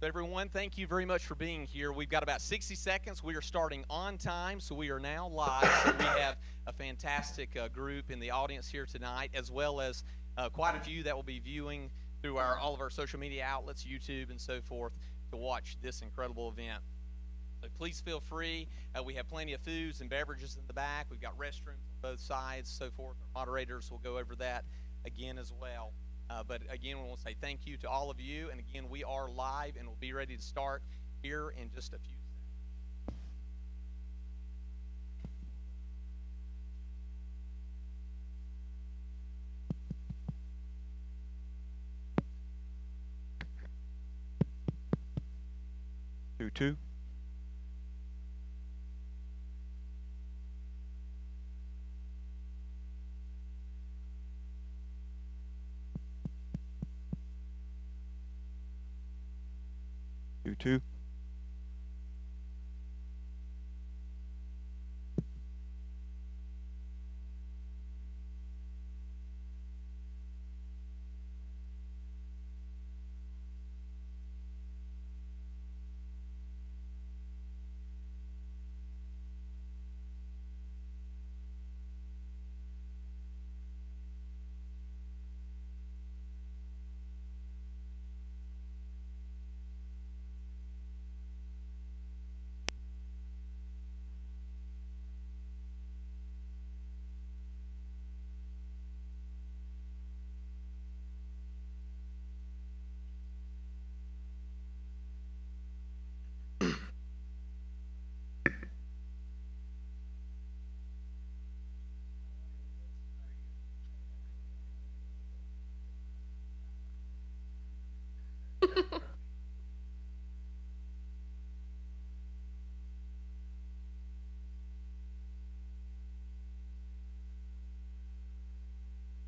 Everyone, thank you very much for being here. We've got about 60 seconds. We are starting on time, so we are now live. So we have a fantastic group in the audience here tonight, as well as quite a few that will be viewing through all of our social media outlets, YouTube and so forth, to watch this incredible event. So please feel free. We have plenty of foods and beverages in the back. We've got restrooms on both sides, so forth. Our moderators will go over that again as well. But again, we want to say thank you to all of you. And again, we are live and we'll be ready to start here in just a few seconds. 2-2. Two.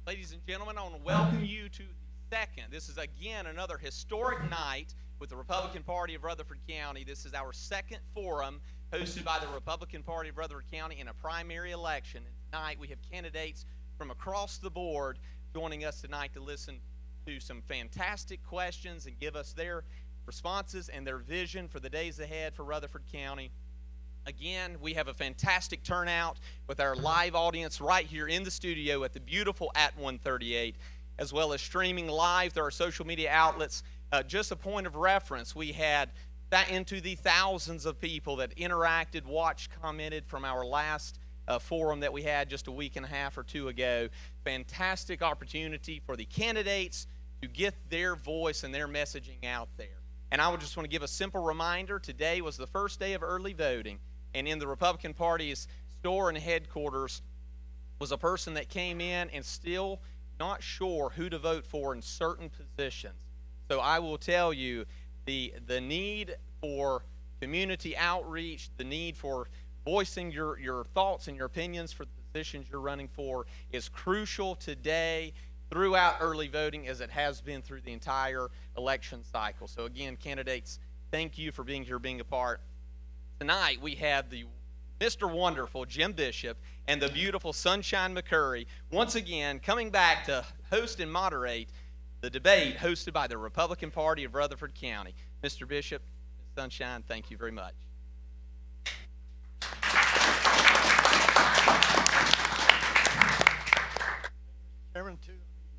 Ladies and gentlemen, I want to welcome you to the second. This is, again, another historic night with the Republican Party of Rutherford County. This is our second forum hosted by the Republican Party of Rutherford County in a primary election. And tonight we have candidates from across the board joining us tonight to listen to some fantastic questions and give us their responses and their vision for the days ahead for Rutherford County. Again, we have a fantastic turnout with our live audience right here in the studio at the beautiful At 138, as well as streaming live through our social media outlets. Just a point of reference, we had that into the thousands of people that interacted, watched, commented from our last forum that we had just a week and a half or two ago. Fantastic opportunity for the candidates to get their voice and their messaging out there. And I would just want to give a simple reminder, today was the first day of early voting. And in the Republican Party's store and headquarters was a person that came in and still not sure who to vote for in certain positions. So I will tell you, the need for community outreach, the need for voicing your thoughts and your opinions for the positions you're running for is crucial today throughout early voting, as it has been through the entire election cycle. So again, candidates, thank you for being here, being a part. Tonight we have the Mr. Wonderful Jim Bishop and the beautiful Sunshine McCurry once again coming back to host and moderate the debate hosted by the Republican Party of Rutherford County. Mr. Bishop, Ms. Sunshine, thank you very much. Chairman, to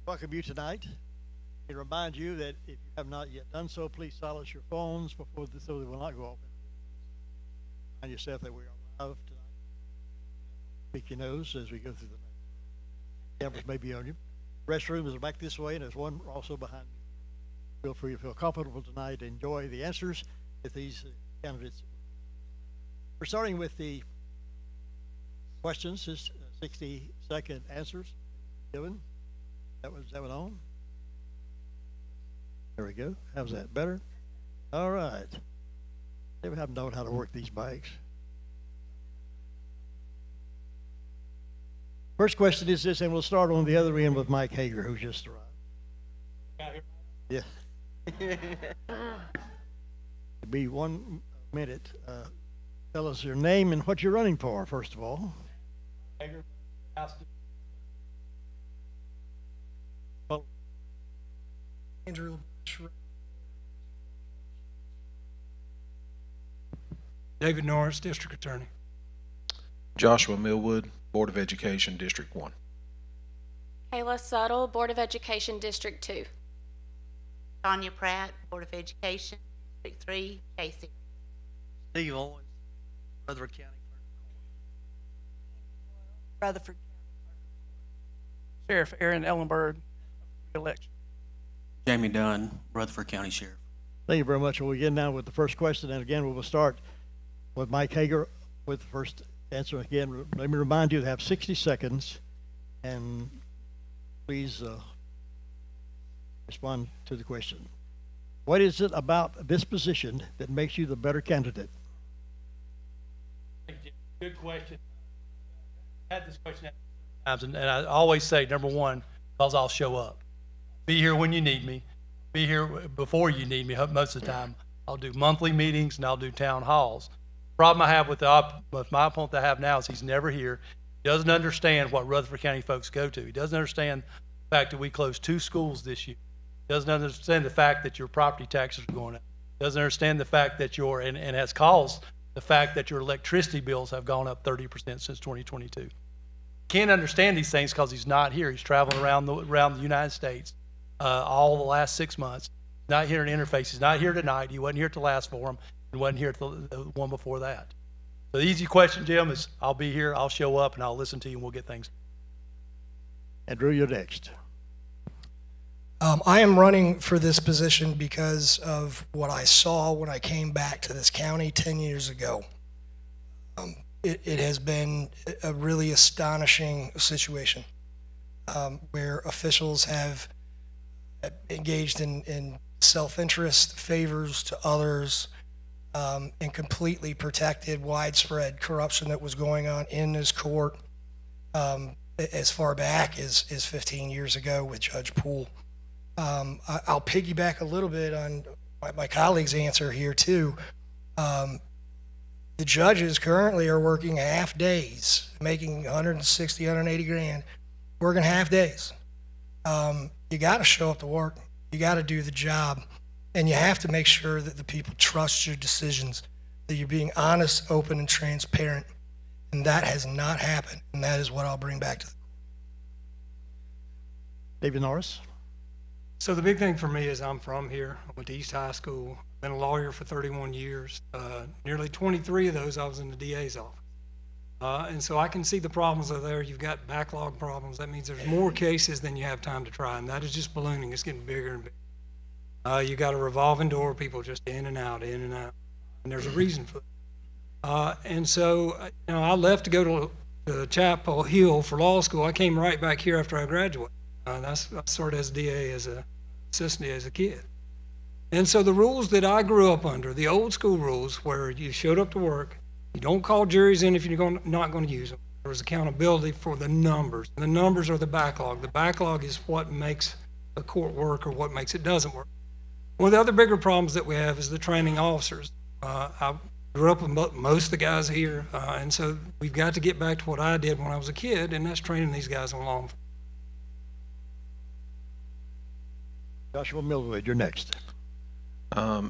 welcome you tonight and remind you that if you have not yet done so, please silence your phones before so they will not go off. Remind yourself that we are live tonight. Pick your nose as we go through the cameras may be on you. Restrooms are back this way, and there's one also behind me. Feel free to feel comfortable tonight. Enjoy the answers that these candidates. We're starting with the questions. Just 60-second answers given. That one on. There we go. How's that? Better? All right. Never have known how to work these mics. First question is this, and we'll start on the other end with Mike Hager, who just arrived. Got here? Yeah. It'll be 1 minute. Tell us your name and what you're running for, first of all. Hager, Andrew. David Norris, District Attorney. Joshua Millwood, Board of Education, District 1. Kayla Suttle, Board of Education, District 2. Tanya Pratt, Board of Education, District 3, Casey. Steve Owens, Rutherford County Rutherford. Sheriff Aaron Ellenberg, election. Jamie Dunn, Rutherford County Sheriff. Thank you very much. We'll begin now with the first question, and again, we will start with Mike Hager with the first answer. Again, let me remind you to have 60 seconds, and please respond to the question. What is it about this position that makes you the better candidate? Good question. I had this question times, and I always say, number one, because I'll show up. Be here when you need me. Be here before you need me most of the time. I'll do monthly meetings and I'll do town halls. Problem I have with my opponent that I have now is he's never here. He doesn't understand what Rutherford County folks go to. He doesn't understand the fact that we closed 2 schools this year. He doesn't understand the fact that your property taxes are going up. He doesn't understand the fact that and has caused the fact that your electricity bills have gone up 30% since 2022. Can't understand these things because he's not here. He's traveling around the United States all the last 6 months. Not here in interface. He's not here tonight. He wasn't here at the last forum. He wasn't here at the one before that. So the easy question, Jim, is I'll be here, I'll show up, and I'll listen to you, and we'll get things. And Drew, you're next. I am running for this position because of what I saw when I came back to this county 10 years ago. It has been a really astonishing situation where officials have engaged in self-interest, favors to others, and completely protected widespread corruption that was going on in this court as far back as 15 years ago with Judge Poole. I'll piggyback a little bit on my colleague's answer here too. The judges currently are working half days, making 160, 180 grand, working half days. You got to show up to work. You got to do the job. And you have to make sure that the people trust your decisions, that you're being honest, open, and transparent. And that has not happened. And that is what I'll bring back to the court. David Norris. So the big thing for me is I'm from here. I went to East High School. Been a lawyer for 31 years. Nearly 23 of those I was in the DA's office. And so I can see the problems are there. You've got backlog problems. That means there's more cases than you have time to try, and that is just ballooning. It's getting bigger and bigger. You got a revolving door, people just in and out, and there's a reason for that. And so, I left to go to Chapel Hill for law school. I came right back here after I graduated. I started as a DA as an assistant as a kid. And so the rules that I grew up under, the old school rules where you showed up to work, you don't call juries in if you're not going to use them. There was accountability for the numbers. The numbers are the backlog. The backlog is what makes a court work or what makes it doesn't work. One of the other bigger problems that we have is the training officers. I grew up with most of the guys here, and so we've got to get back to what I did when I was a kid, and that's training these guys on law enforcement. Joshua Millwood, you're next.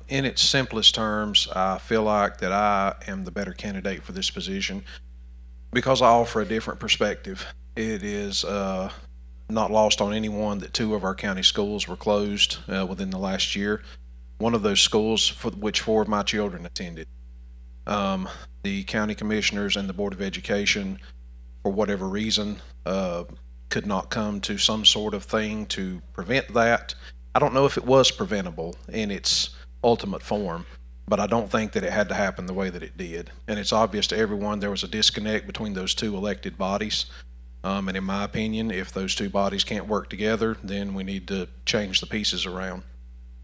In its simplest terms, I feel like that I am the better candidate for this position because I offer a different perspective. It is not lost on anyone that 2 of our county schools were closed within the last year. One of those schools for which 4 of my children attended. The county commissioners and the Board of Education, for whatever reason, could not come to some sort of thing to prevent that. I don't know if it was preventable in its ultimate form, but I don't think that it had to happen the way that it did. And it's obvious to everyone there was a disconnect between those 2 elected bodies. And in my opinion, if those 2 bodies can't work together, then we need to change the pieces around.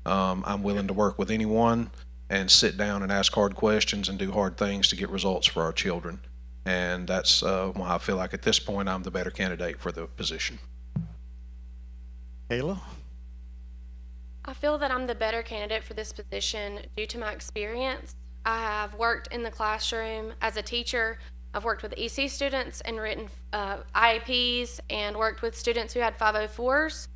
I'm willing to work with anyone and sit down and ask hard questions and do hard things to get results for our children. And that's why I feel like at this point I'm the better candidate for the position. Kayla. I feel that I'm the better candidate for this position due to my experience. I have worked in the classroom as a teacher. I've worked with EC students and written IEPs and worked with students who had 504s.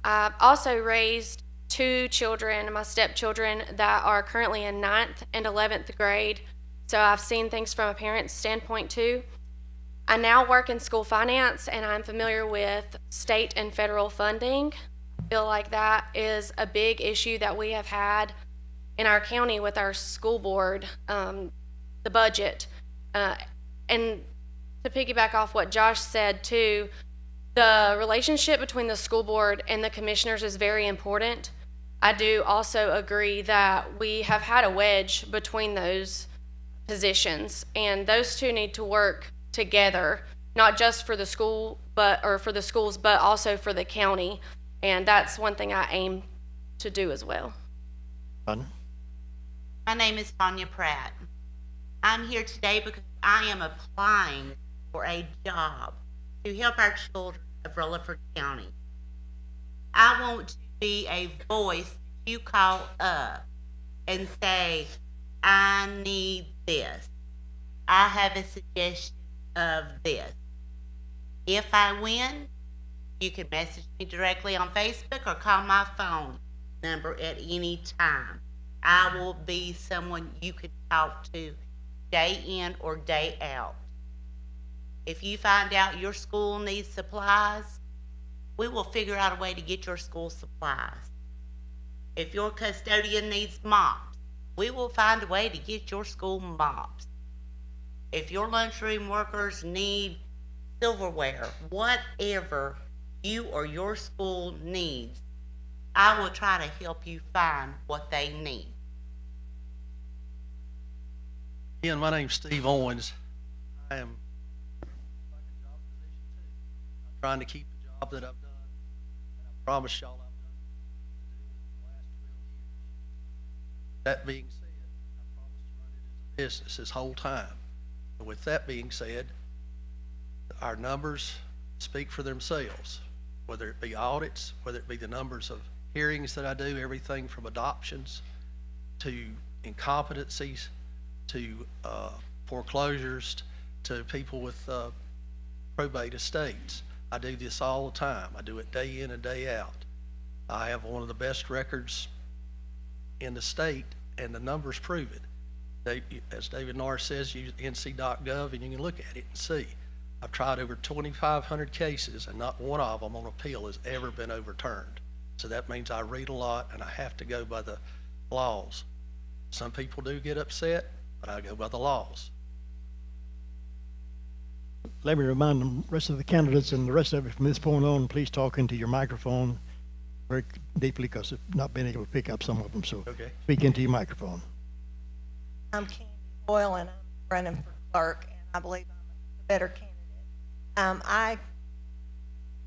I've also raised 2 children, my stepchildren, that are currently in 9th and 11th grade. So I've seen things from a parent's standpoint too. I now work in school finance, and I'm familiar with state and federal funding. I feel like that is a big issue that we have had in our county with our school board, the budget. And to piggyback off what Josh said too, the relationship between the school board and the commissioners is very important. I do also agree that we have had a wedge between those positions, and those two need to work together, not just for the school, or for the schools, but also for the county. And that's one thing I aim to do as well. Done. My name is Tanya Pratt. I'm here today because I am applying for a job to help our children of Rutherford County. I want to be a voice that you call up and say, I need this. I have a suggestion of this. If I win, you can message me directly on Facebook or call my phone number at any time. I will be someone you can talk to day in or day out. If you find out your school needs supplies, we will figure out a way to get your school supplies. If your custodian needs mops, we will find a way to get your school mops. If your lunchroom workers need silverware, whatever you or your school needs, I will try to help you find what they need. Again, my name's Steve Owens. I am like a job position too. I'm trying to keep the job that I've done, and I promise y'all I've done the last 12 years. That being said, I promise to run it as a business this whole time. And with that being said, our numbers speak for themselves, whether it be audits, whether it be the numbers of hearings that I do, everything from adoptions to incompetencies, to foreclosures, to people with probate estates. I do this all the time. I do it day in and day out. I have one of the best records in the state, and the numbers prove it. As David Norris says, use nc.gov and you can look at it and see. I've tried over 2,500 cases, and not one of them on appeal has ever been overturned. So that means I read a lot, and I have to go by the laws. Some people do get upset, but I go by the laws. Let me remind the rest of the candidates and the rest of it from this point on, please talk into your microphone very deeply, because I've not been able to pick up some of them. So Okay. speak into your microphone. I'm Candy Boyle, and I'm running for clerk, and I believe I'm a better candidate. I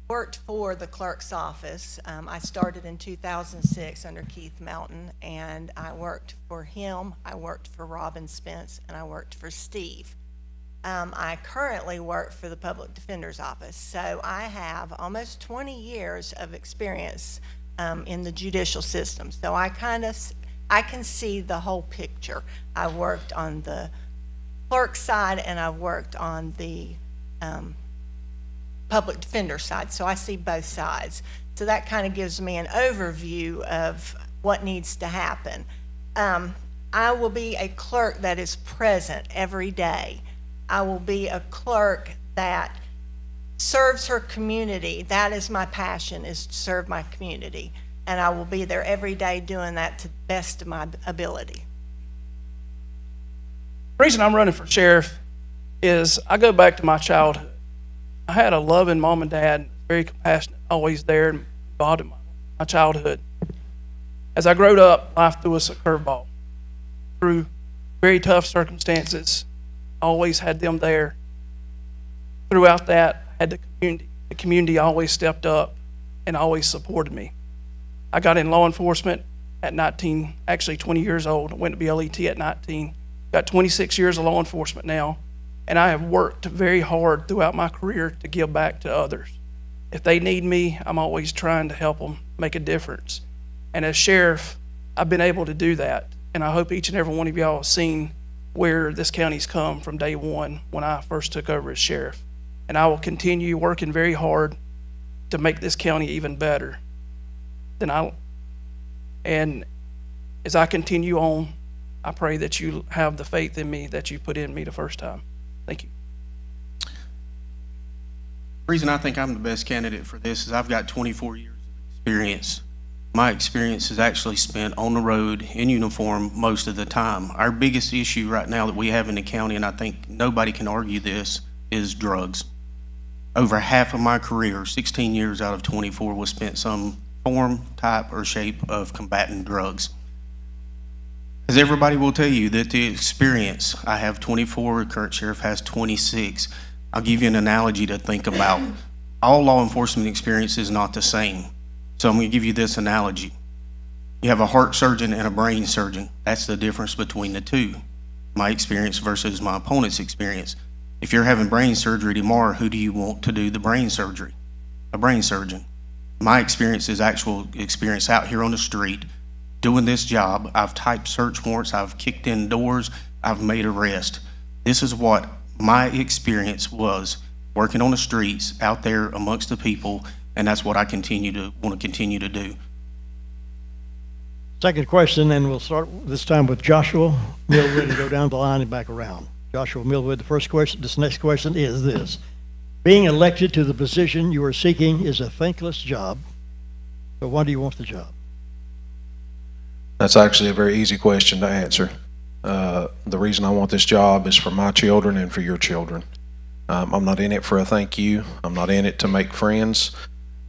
worked for the clerk's office. I started in 2006 under Keith Melton, and I worked for him, I worked for Robin Spence, and I worked for Steve. I currently work for the Public Defender's Office, so I have almost 20 years of experience in the judicial system. So I can see the whole picture. I worked on the clerk side, and I worked on the public defender side, so I see both sides. So that kind of gives me an overview of what needs to happen. I will be a clerk that is present every day. I will be a clerk that serves her community. That is my passion, is to serve my community. And I will be there every day doing that to the best of my ability. The reason I'm running for sheriff is I go back to my childhood. I had a loving mom and dad, very compassionate, always there and involved in my childhood. As I growed up, life threw us a curveball. Through very tough circumstances, always had them there. Throughout that, I had the community. The community always stepped up and always supported me. I got in law enforcement at 19, actually 20 years old. I went to BLET at 19. Got 26 years of law enforcement now. And I have worked very hard throughout my career to give back to others. If they need me, I'm always trying to help them make a difference. And as sheriff, I've been able to do that. And I hope each and every one of y'all have seen where this county's come from day one when I first took over as sheriff. And I will continue working very hard to make this county even better. And as I continue on, I pray that you have the faith in me that you put in me the first time. Thank you. The reason I think I'm the best candidate for this is I've got 24 years of experience. My experience is actually spent on the road in uniform most of the time. Our biggest issue right now that we have in the county, and I think nobody can argue this, is drugs. Over half of my career, 16 years out of 24, was spent some form, type, or shape of combating drugs. As everybody will tell you that the experience, I have 24, the current sheriff has 26. I'll give you an analogy to think about. All law enforcement experience is not the same. So I'm going to give you this analogy. You have a heart surgeon and a brain surgeon. That's the difference between the two. My experience versus my opponent's experience. If you're having brain surgery tomorrow, who do you want to do the brain surgery? A brain surgeon. My experience is actual experience out here on the street doing this job. I've typed search warrants, I've kicked in doors, I've made arrests. This is what my experience was working on the streets out there amongst the people, and that's what I want to continue to do. Second question, and we'll start this time with Joshua Millwood and go down the line and back around. Joshua Millwood, the first question, this next question is this. Being elected to the position you are seeking is a thankless job, but why do you want the job? That's actually a very easy question to answer. The reason I want this job is for my children and for your children. I'm not in it for a thank you. I'm not in it to make friends.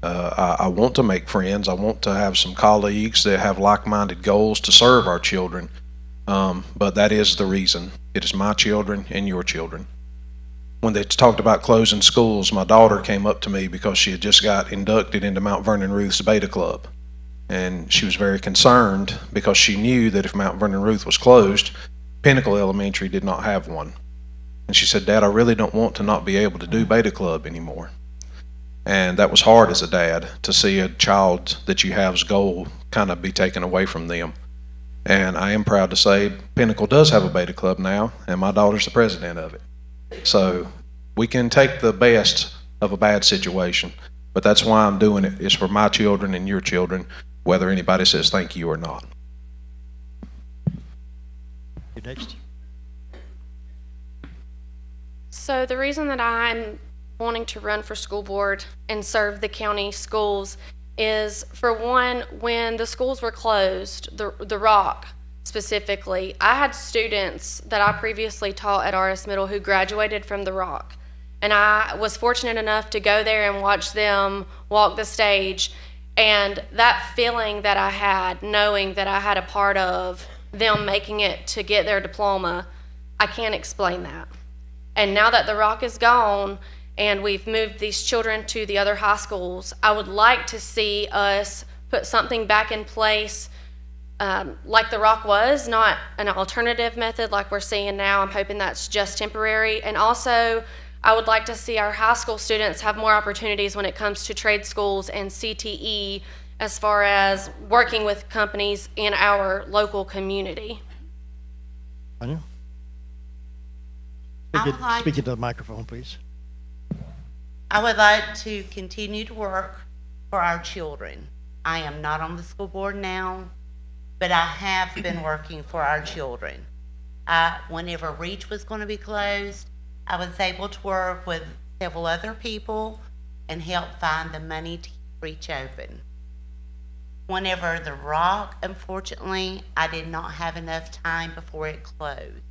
I want to make friends. I want to have some colleagues that have like-minded goals to serve our children. But that is the reason. It is my children and your children. When they talked about closing schools, my daughter came up to me because she had just got inducted into Mount Vernon Ruth's Beta Club. And she was very concerned because she knew that if Mount Vernon Ruth was closed, Pinnacle Elementary did not have one. And she said, Dad, I really don't want to not be able to do Beta Club anymore. And that was hard as a dad to see a child that you have's goal kind of be taken away from them. And I am proud to say Pinnacle does have a Beta Club now, and my daughter's the president of it. So we can take the best of a bad situation, but that's why I'm doing it, is for my children and your children, whether anybody says thank you or not. You next. So the reason that I'm wanting to run for school board and serve the county schools is, for one, when the schools were closed, the Rock specifically, I had students that I previously taught at RS Middle who graduated from the Rock. And I was fortunate enough to go there and watch them walk the stage. And that feeling that I had, knowing that I had a part of them making it to get their diploma, I can't explain that. And now that the Rock is gone and we've moved these children to the other high schools, I would like to see us put something back in place like the Rock was, not an alternative method like we're seeing now. I'm hoping that's just temporary. And also, I would like to see our high school students have more opportunities when it comes to trade schools and CTE as far as working with companies in our local community. Anya? Speak into the microphone, please. I would like to continue to work for our children. I am not on the school board now, but I have been working for our children. Whenever Reach was going to be closed, I was able to work with several other people and help find the money to keep Reach open. Whenever the Rock, unfortunately, I did not have enough time before it closed.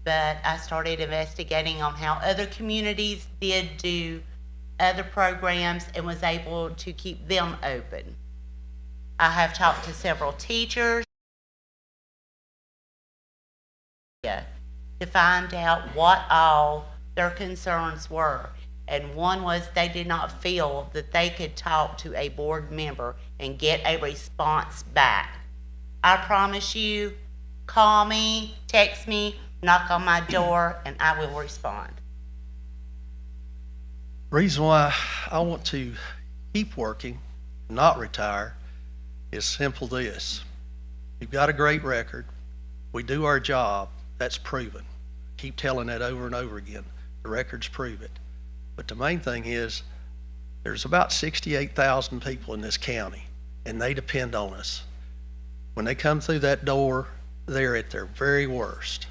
But I started investigating on how other communities did do other programs and was able to keep them open. I have talked to several teachers to find out what all their concerns were. And one was they did not feel that they could talk to a board member and get a response back. I promise you, call me, text me, knock on my door, and I will respond. Reason why I want to keep working, not retire, is simple this. We've got a great record. We do our job. That's proven. Keep telling that over and over again. The records prove it. But the main thing is, there's about 68,000 people in this county, and they depend on us. When they come through that door, they're at their very worst.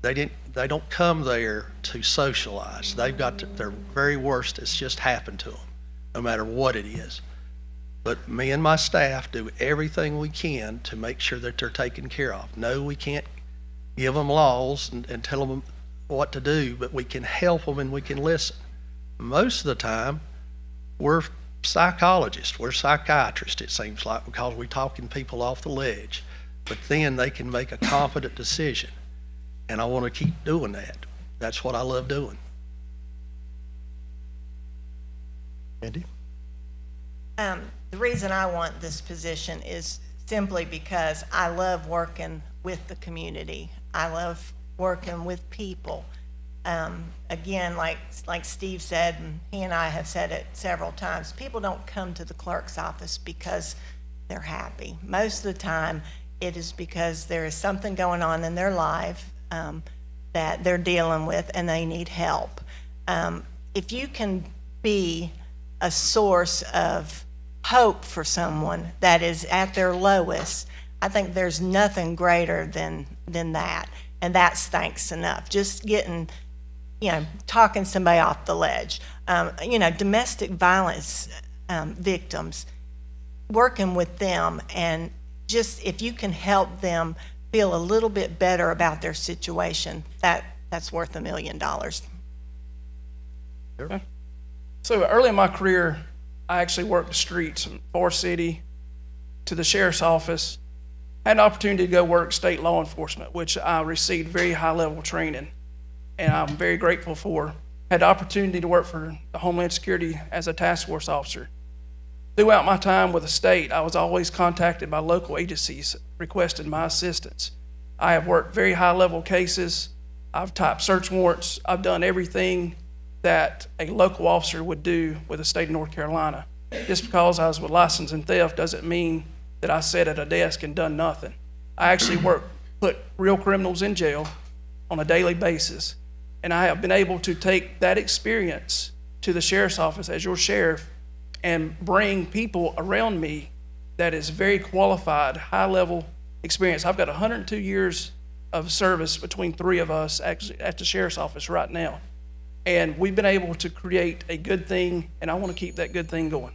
They don't come there to socialize. They've got their very worst that's just happened to them, no matter what it is. But me and my staff do everything we can to make sure that they're taken care of. No, we can't give them laws and tell them what to do, but we can help them and we can listen. Most of the time, we're psychologists, we're psychiatrists, it seems like, because we're talking people off the ledge. But then they can make a confident decision. And I want to keep doing that. That's what I love doing. Andy? The reason I want this position is simply because I love working with the community. I love working with people. Again, like Steve said, and he and I have said it several times, people don't come to the clerk's office because they're happy. Most of the time, it is because there is something going on in their life that they're dealing with and they need help. If you can be a source of hope for someone that is at their lowest, I think there's nothing greater than that. And that's thanks enough. Just getting, talking somebody off the ledge. Domestic violence victims, working with them, and just if you can help them feel a little bit better about their situation, that's worth $1 million. Okay. So early in my career, I actually worked the streets from Forest City to the sheriff's office. Had an opportunity to go work state law enforcement, which I received very high level training, and I'm very grateful for. Had the opportunity to work for the Homeland Security as a task force officer. Throughout my time with the state, I was always contacted by local agencies requesting my assistance. I have worked very high level cases. I've typed search warrants. I've done everything that a local officer would do with the state of North Carolina. Just because I was with license and theft doesn't mean that I sat at a desk and done nothing. I actually put real criminals in jail on a daily basis, and I have been able to take that experience to the sheriff's office as your sheriff and bring people around me that is very qualified, high-level experience. I've got 102 years of service between three of us actually at the sheriff's office right now. And we've been able to create a good thing, and I want to keep that good thing going.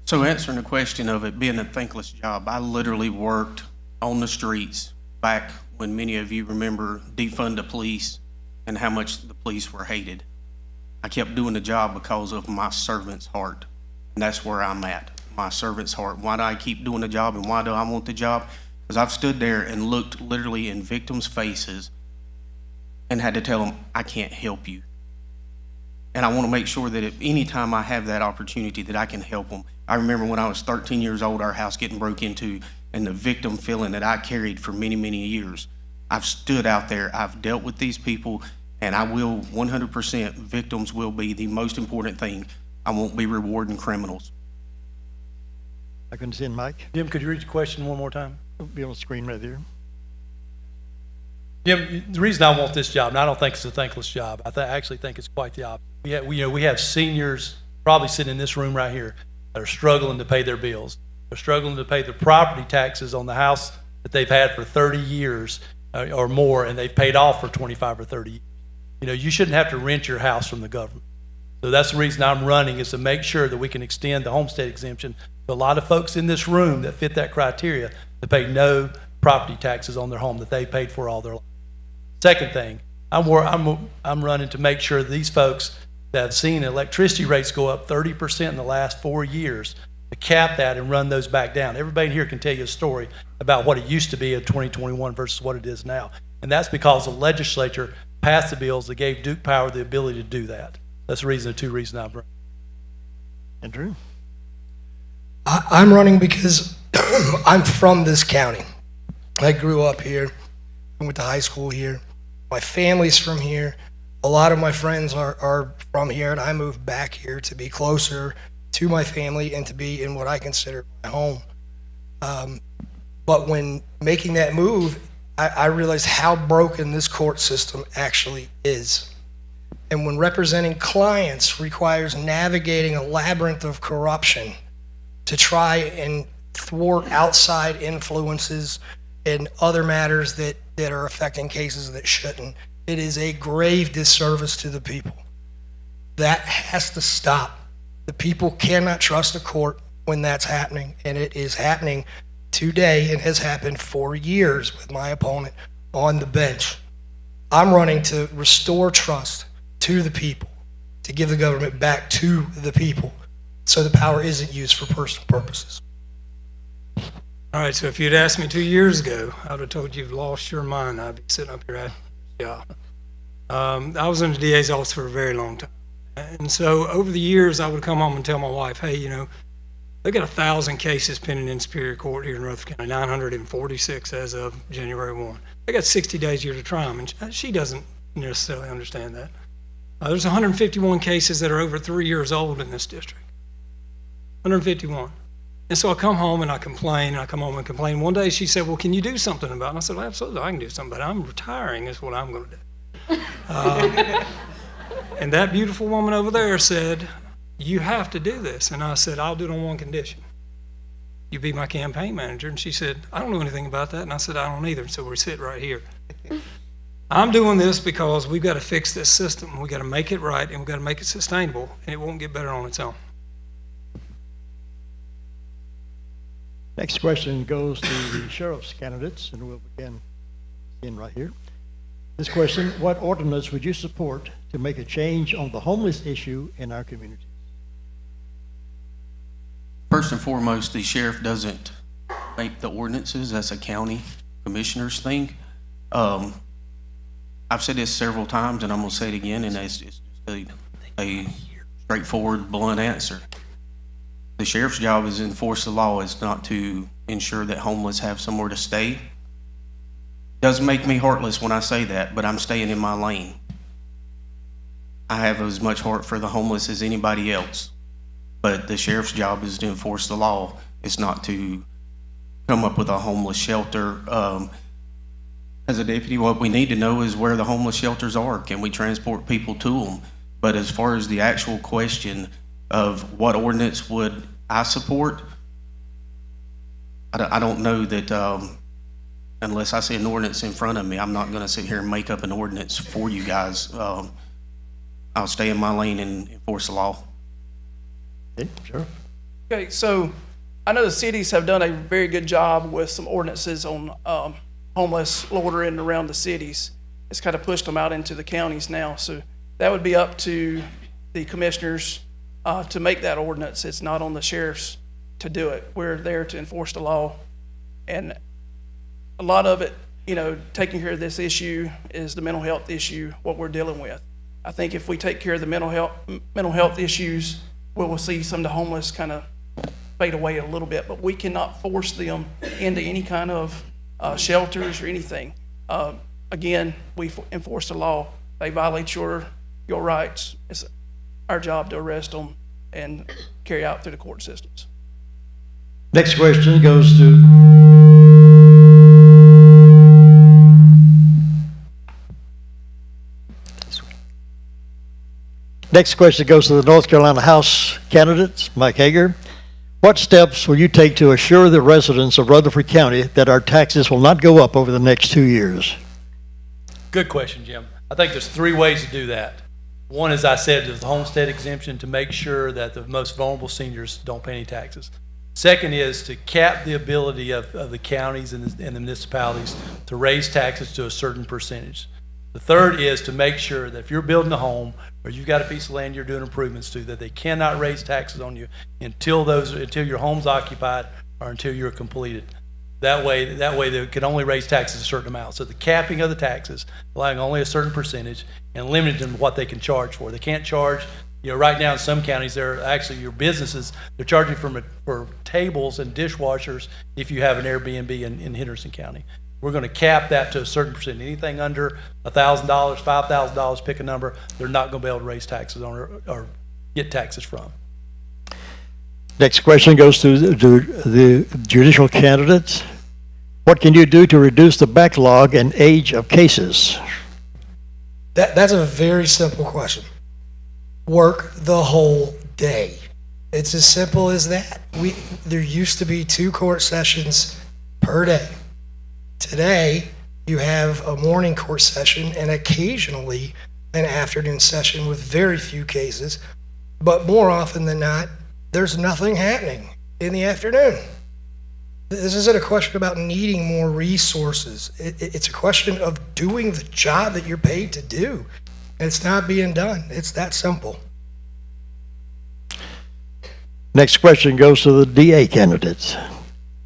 So answering the question of it being a thankless job, I literally worked on the streets back when many of you remember defund the police and how much the police were hated. I kept doing the job because of my servant's heart. And that's where I'm at, my servant's heart. Why do I keep doing the job and why do I want the job? Because I've stood there and looked literally in victims' faces and had to tell them, I can't help you. And I want to make sure that if any time I have that opportunity that I can help them. I remember when I was 13 years old, our house getting broke into, and the victim feeling that I carried for many, many years. I've stood out there, I've dealt with these people, and I will 100%, victims will be the most important thing. I won't be rewarding criminals. I can send Mike. Jim, could you read the question one more time? It'll be on the screen right there. Jim, the reason I want this job, and I don't think it's a thankless job, I actually think it's quite the opposite. We have seniors probably sitting in this room right here that are struggling to pay their bills. They're struggling to pay the property taxes on the house that they've had for 30 years or more, and they've paid off for 25 or 30 years. You shouldn't have to rent your house from the government. So that's the reason I'm running, is to make sure that we can extend the homestead exemption to a lot of folks in this room that fit that criteria to pay no property taxes on their home that they paid for all their life. Second thing, I'm running to make sure these folks that have seen electricity rates go up 30% in the last 4 years, to cap that and run those back down. Everybody here can tell you a story about what it used to be in 2021 versus what it is now. And that's because the legislature passed the bills that gave Duke Power the ability to do that. That's the two reasons I'm running. Andrew? I'm running because I'm from this county. I grew up here. I went to high school here. My family's from here. A lot of my friends are from here, and I moved back here to be closer to my family and to be in what I consider my home. But when making that move, I realized how broken this court system actually is. And when representing clients requires navigating a labyrinth of corruption to try and thwart outside influences and other matters that are affecting cases that shouldn't. It is a grave disservice to the people. That has to stop. The people cannot trust the court when that's happening, and it is happening today and has happened for years with my opponent on the bench. I'm running to restore trust to the people, to give the government back to the people so the power isn't used for personal purposes. All right, so if you'd asked me 2 years ago, I would have told you you've lost your mind. I'd be sitting up here at this job. I was in the DA's office for a very long time. And so over the years, I would come home and tell my wife, hey, you know, they've got 1,000 cases pending in Superior Court here in Rutherford County, 946 as of January 1. They got 60 days here to try them, and she doesn't necessarily understand that. There's 151 cases that are over 3 years old in this district. 151. And so I come home and I complain, and I come home and complain. One day she said, well, can you do something about it? And I said, well, absolutely, I can do something about it. I'm retiring is what I'm going to do. And that beautiful woman over there said, you have to do this. And I said, I'll do it on one condition. You be my campaign manager. And she said, I don't know anything about that. And I said, I don't either. So we sit right here. I'm doing this because we've got to fix this system. We've got to make it right, and we've got to make it sustainable, and it won't get better on its own. Next question goes to the sheriff's candidates, and we'll begin right here. This question, what ordinance would you support to make a change on the homeless issue in our community? First and foremost, the sheriff doesn't make the ordinances. That's a county commissioner's thing. I've said this several times, and I'm going to say it again, and it's just a straightforward, blunt answer. The sheriff's job is to enforce the law. It's not to ensure that homeless have somewhere to stay. Doesn't make me heartless when I say that, but I'm staying in my lane. I have as much heart for the homeless as anybody else, but the sheriff's job is to enforce the law. It's not to come up with a homeless shelter. As a deputy, what we need to know is where the homeless shelters are. Can we transport people to them? But as far as the actual question of what ordinance would I support, I don't know that unless I see an ordinance in front of me, I'm not going to sit here and make up an ordinance for you guys. I'll stay in my lane and enforce the law. Okay, sure. Okay, so I know the cities have done a very good job with some ordinances on homeless loitering around the cities. It's kind of pushed them out into the counties now. So that would be up to the commissioners to make that ordinance. It's not on the sheriffs to do it. We're there to enforce the law. And a lot of it, you know, taking care of this issue is the mental health issue, what we're dealing with. I think if we take care of the mental health issues, we'll see some of the homeless kind of fade away a little bit, but we cannot force them into any kind of shelters or anything. Again, we enforce the law. They violate your rights. It's our job to arrest them and carry out through the court systems. Next question goes to the North Carolina House candidates. Mike Hager. What steps will you take to assure the residents of Rutherford County that our taxes will not go up over the next 2 years? Good question, Jim. I think there's 3 ways to do that. One, as I said, is the homestead exemption to make sure that the most vulnerable seniors don't pay any taxes. Second is to cap the ability of the counties and the municipalities to raise taxes to a certain percentage. The third is to make sure that if you're building a home or you've got a piece of land you're doing improvements to, that they cannot raise taxes on you until your home's occupied or until you're completed. That way they can only raise taxes a certain amount. So the capping of the taxes, allowing only a certain percentage and limiting them to what they can charge for. They can't charge, you know, right now in some counties, they're actually your businesses, they're charging for tables and dishwashers if you have an Airbnb in Henderson County. We're going to cap that to a certain percent. Anything under $1,000, $5,000, pick a number, they're not going to be able to raise taxes on or get taxes from. Next question goes to the judicial candidates. What can you do to reduce the backlog and age of cases? That's a very simple question. Work the whole day. It's as simple as that. There used to be 2 court sessions per day. Today, you have a morning court session and occasionally an afternoon session with very few cases, but more often than not, there's nothing happening in the afternoon. This isn't a question about needing more resources. It's a question of doing the job that you're paid to do. It's not being done. It's that simple. Next question goes to the DA candidates.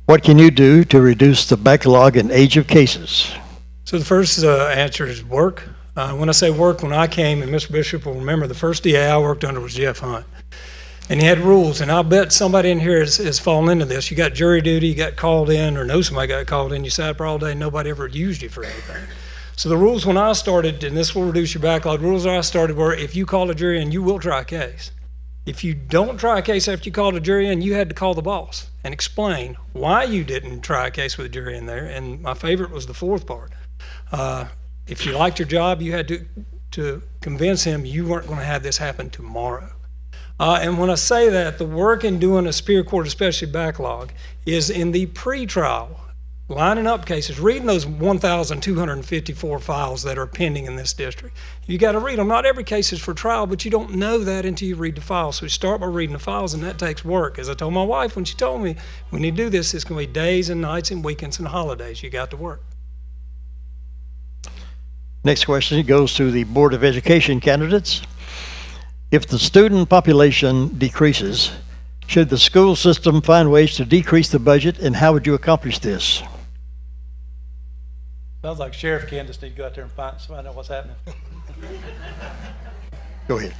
What can you do to reduce the backlog and age of cases? So the first answer is work. When I say work, when I came, and Mr. Bishop will remember, the first DA I worked under was Jeff Hunt. And he had rules, and I'll bet somebody in here has fallen into this. You got jury duty, you got called in, or know somebody got called in, you sat up all day, and nobody ever used you for anything. So the rules when I started, and this will reduce your backlog, rules I started were if you call a jury in, you will try a case. If you don't try a case after you called a jury in, you had to call the boss and explain why you didn't try a case with a jury in there. And my favorite was the fourth part. If you liked your job, you had to convince him you weren't going to have this happen tomorrow. And when I say that, the work in doing a Superior Court, especially backlog, is in the pre-trial, lining up cases, reading those 1,254 files that are pending in this district. You got to read them. Not every case is for trial, but you don't know that until you read the files. So you start by reading the files, and that takes work. As I told my wife when she told me, when you do this, it's going to be days and nights and weekends and holidays. You got to work. Next question goes to the Board of Education candidates. If the student population decreases, should the school system find ways to decrease the budget, and how would you accomplish this? Sounds like Sheriff Candace need to go out there and find out what's happening. Go ahead.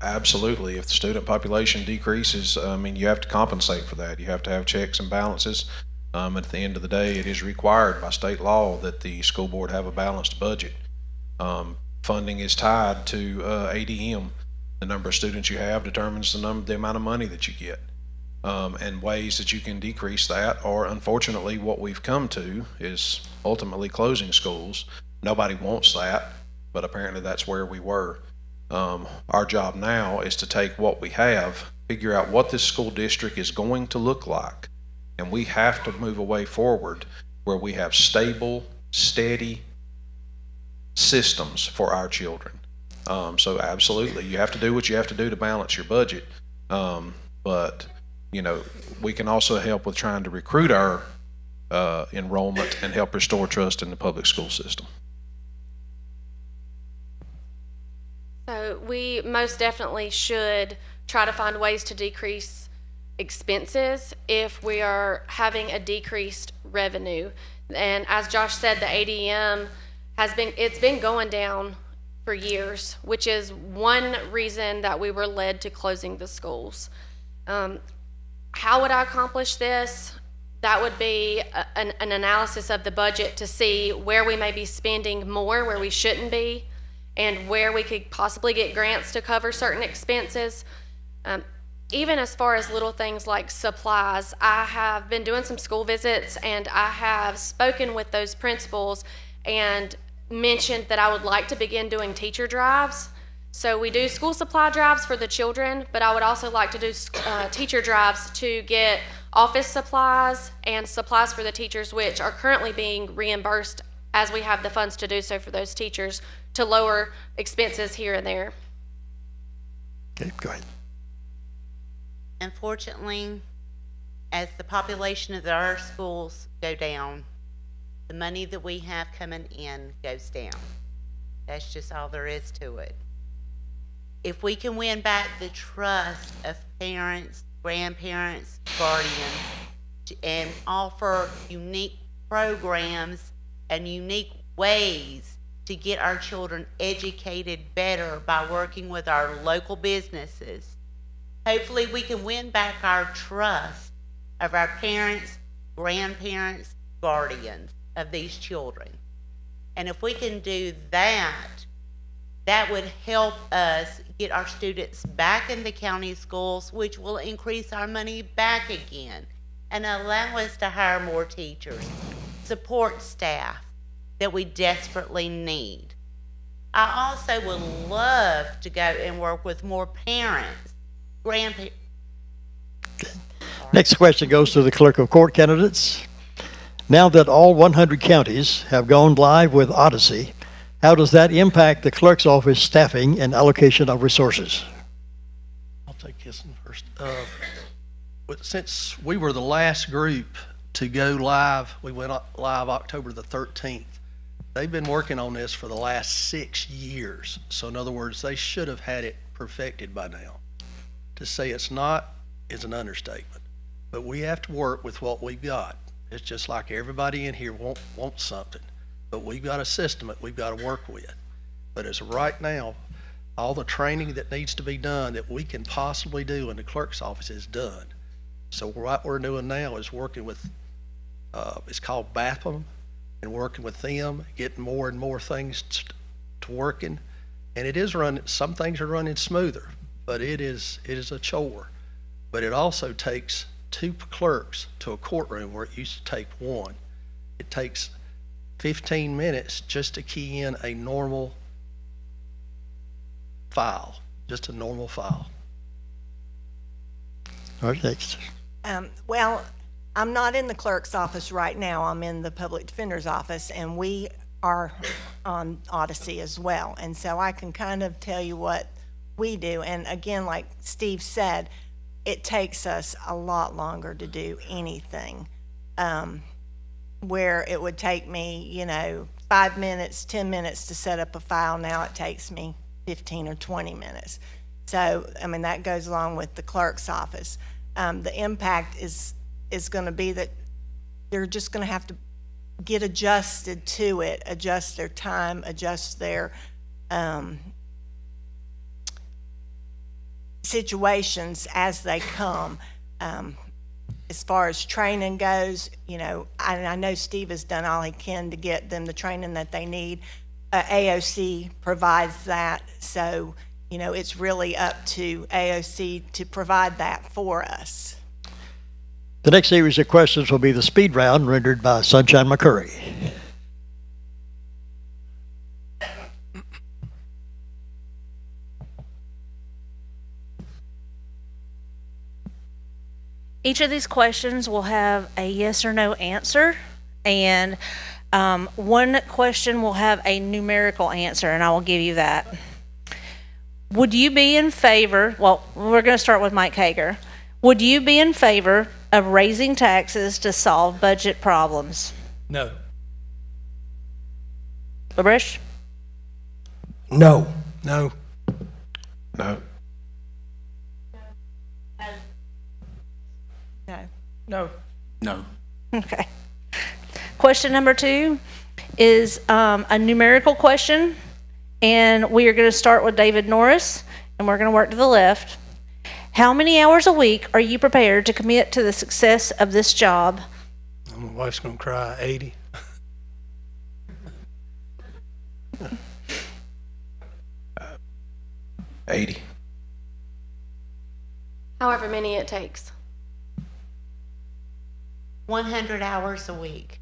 Absolutely. If the student population decreases, you have to compensate for that. You have to have checks and balances. At the end of the day, it is required by state law that the school board have a balanced budget. Funding is tied to ADM. The number of students you have determines the amount of money that you get. And ways that you can decrease that, or unfortunately what we've come to is ultimately closing schools. Nobody wants that, but apparently that's where we were. Our job now is to take what we have, figure out what this school district is going to look like, and we have to move away forward where we have stable, steady systems for our children. So absolutely, you have to do what you have to do to balance your budget. But we can also help with trying to recruit our enrollment and help restore trust in the public school system. So we most definitely should try to find ways to decrease expenses if we are having a decreased revenue. And as Josh said, the ADM it's been going down for years, which is one reason that we were led to closing the schools. How would I accomplish this? That would be an analysis of the budget to see where we may be spending more, where we shouldn't be, and where we could possibly get grants to cover certain expenses. Even as far as little things like supplies, I have been doing some school visits, and I have spoken with those principals and mentioned that I would like to begin doing teacher drives. So we do school supply drives for the children, but I would also like to do teacher drives to get office supplies and supplies for the teachers, which are currently being reimbursed as we have the funds to do so for those teachers, to lower expenses here and there. Okay, go ahead. Unfortunately, as the population of our schools go down, the money that we have coming in goes down. That's just all there is to it. If we can win back the trust of parents, grandparents, guardians, and offer unique programs and unique ways to get our children educated better by working with our local businesses, hopefully we can win back our trust of our parents, grandparents, guardians of these children. And if we can do that, that would help us get our students back in the county schools, which will increase our money back again and allow us to hire more teachers, support staff that we desperately need. I also would love to go and work with more parents, grandparents. Next question goes to the clerk of court candidates. Now that all 100 counties have gone live with Odyssey, how does that impact the clerk's office staffing and allocation of resources? I'll take this one first. Since we were the last group to go live, we went live October the 13th. They've been working on this for the last 6 years. So in other words, they should have had it perfected by now. To say it's not is an understatement. But we have to work with what we've got. It's just like everybody in here wants something. But we've got a system that we've got to work with. But as of right now, all the training that needs to be done that we can possibly do in the clerk's office is done. So what we're doing now is working with, it's called BAPM, and working with them, getting more and more things to working. And it is running, some things are running smoother, but it is a chore. But it also takes 2 clerks to a courtroom where it used to take 1. It takes 15 minutes just to key in a normal file, just a normal file. All right, next. Well, I'm not in the clerk's office right now. I'm in the public defender's office, and we are on Odyssey as well. And so I can kind of tell you what we do. And again, like Steve said, it takes us a lot longer to do anything. Where it would take me, 5 minutes, 10 minutes to set up a file, now it takes me 15 or 20 minutes. So, that goes along with the clerk's office. The impact is going to be that they're just going to have to get adjusted to it, adjust their time, adjust their situations as they come. As far as training goes, I know Steve has done all he can to get them the training that they need. AOC provides that, so it's really up to AOC to provide that for us. The next series of questions will be the speed round rendered by Sunshine McCurry. Each of these questions will have a yes or no answer, and one question will have a numerical answer, and I will give you that. Would you be in favor, well, we're going to start with Mike Hager. Would you be in favor of raising taxes to solve budget problems? No. LaBresh? No. No. No. No. No. No. Okay. Question number 2 is a numerical question, and we are going to start with David Norris, and we're going to work to the left. How many hours a week are you prepared to commit to the success of this job? My wife's going to cry. 80. Uh, 80. However many it takes. 100 hours a week.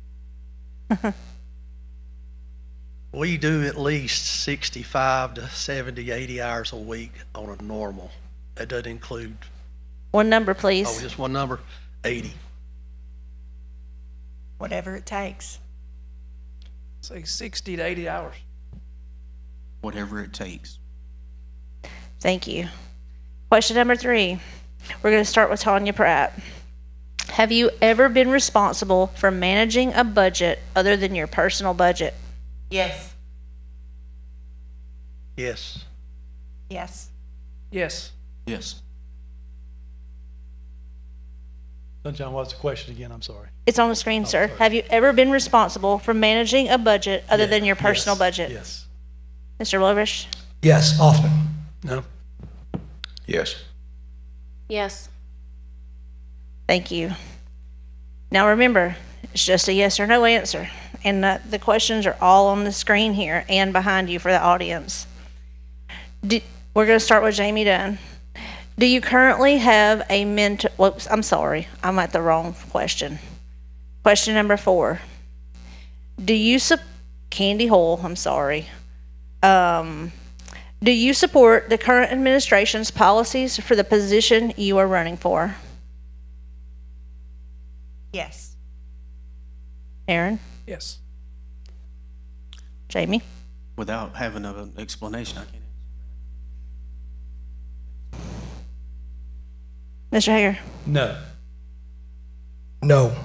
We do at least 65 to 70, 80 hours a week on a normal. That doesn't include, One number, please. just one number, 80. Whatever it takes. Say 60 to 80 hours. Whatever it takes. Thank you. Question number 3. We're going to start with Tanya Pratt. Have you ever been responsible for managing a budget other than your personal budget? Yes. Yes. Yes. Yes. Yes. Sunshine, what's the question again? I'm sorry. It's on the screen, sir. sorry. Have you ever been responsible for managing a budget other than your personal Yes. budget? Yes. Mr. Lovish? Yes, often. No. Yes. Yes. Thank you. Now remember, it's just a yes or no answer. And the questions are all on the screen here and behind you for the audience. We're going to start with Jamie Dunn. Do you currently have a mentor? Whoops, I'm sorry. I'm at the wrong question. Question number 4. Do you Candy Hole, I'm sorry. Do you support the current administration's policies for the position you are running for? Yes. Aaron? Yes. Jamie? Without having an explanation, I can't answer. Mr. Hager? No. No.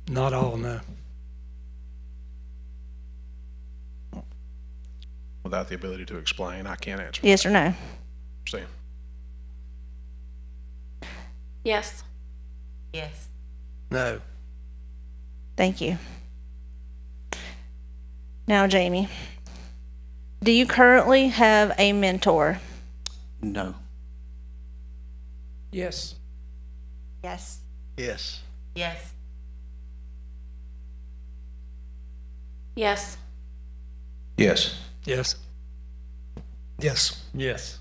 Not all, no. Without the ability to explain, I can't answer. Yes or no? Understand? Yes. Yes. No. Thank you. Now, Jamie, do you currently have a mentor? No. Yes. Yes. Yes. Yes. Yes. Yes. Yes. Yes. Yes.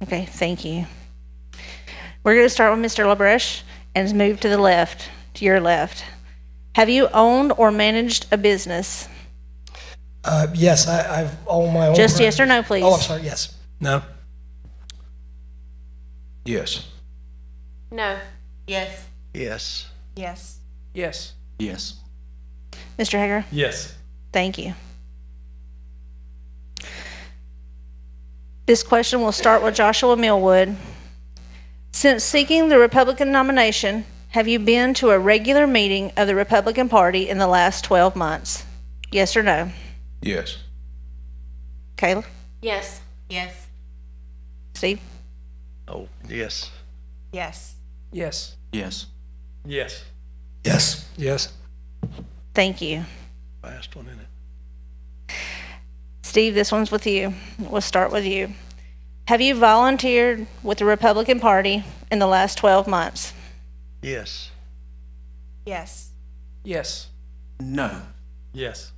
Okay, thank you. We're going to start with Mr. LaBreche and move to the left, to your left. Have you owned or managed a business? Yes, I've owned my own. Just yes or no, please. Oh, I'm sorry, yes. No. Yes. No. Yes. Yes. Yes. Yes. Yes. Mr. Hager? Yes. Thank you. This question will start with Joshua Millwood. Since seeking the Republican nomination, have you been to a regular meeting of the Republican Party in the last 12 months? Yes or no? Yes. Kayla? Yes. Yes. Steve? Oh, yes. Yes. Yes. Yes. Yes. Yes. Yes. Thank you. Last one in it. Steve, this one's with you. We'll start with you. Have you volunteered with the Republican Party in the last 12 months? Yes. Yes. Yes. No. Yes.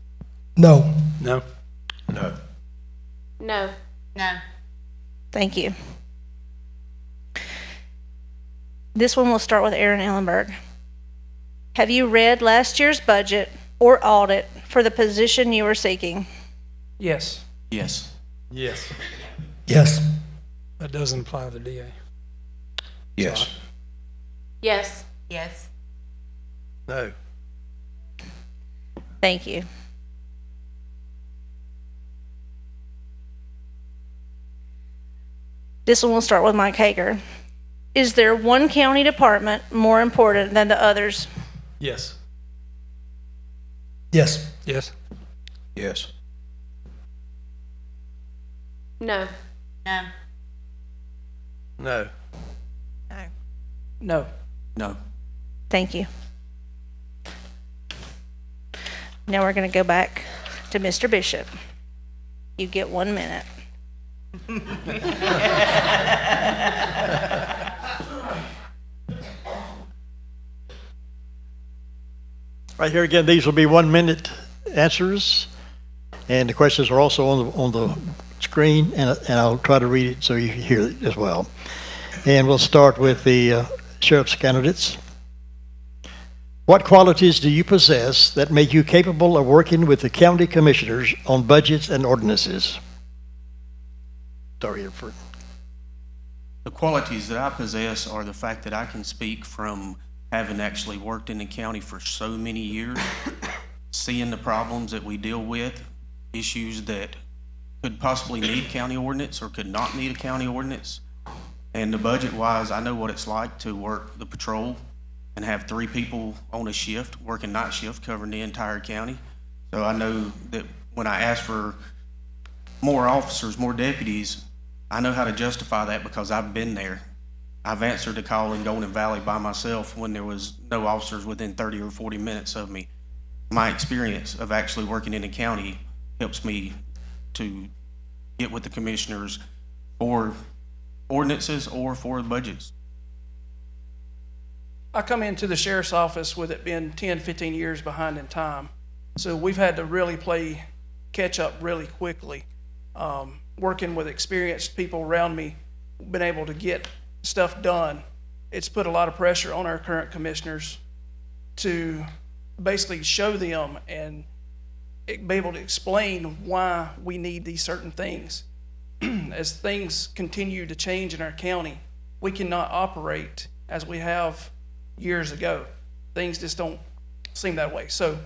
No. No. No. No. No. Thank you. This one will start with Aaron Ellenberg. Have you read last year's budget or audit for the position you are seeking? Yes. Yes. Yes. Yes. That doesn't apply to the DA. Yes. Yes. Yes. No. Thank you. This one will start with Mike Hager. Is there one county department more important than the others? Yes. Yes. Yes. Yes. No. No. No. No. No. No. Thank you. Now we're going to go back to Mr. Bishop. You get 1 minute. Right here again, these will be 1 minute answers, and the questions are also on the screen, and I'll try to read it so you hear it as well. And we'll start with the sheriff's candidates. What qualities do you possess that make you capable of working with the county commissioners on budgets and ordinances? Sorry, Rutherford. The qualities that I possess are the fact that I can speak from having actually worked in the county for so many years, seeing the problems that we deal with, issues that could possibly need county ordinance or could not need a county ordinance. And the budget-wise, I know what it's like to work the patrol and have 3 people on a shift, working night shift, covering the entire county. So I know that when I ask for more officers, more deputies, I know how to justify that because I've been there. I've answered the call in Golden Valley by myself when there was no officers within 30 or 40 minutes of me. My experience of actually working in the county helps me to get with the commissioners for ordinances or for budgets. I come into the sheriff's office with it being 10, 15 years behind in time. So we've had to really play catch up really quickly. Working with experienced people around me, been able to get stuff done. It's put a lot of pressure on our current commissioners to basically show them and be able to explain why we need these certain things. As things continue to change in our county, we cannot operate as we have years ago. Things just don't seem that way. So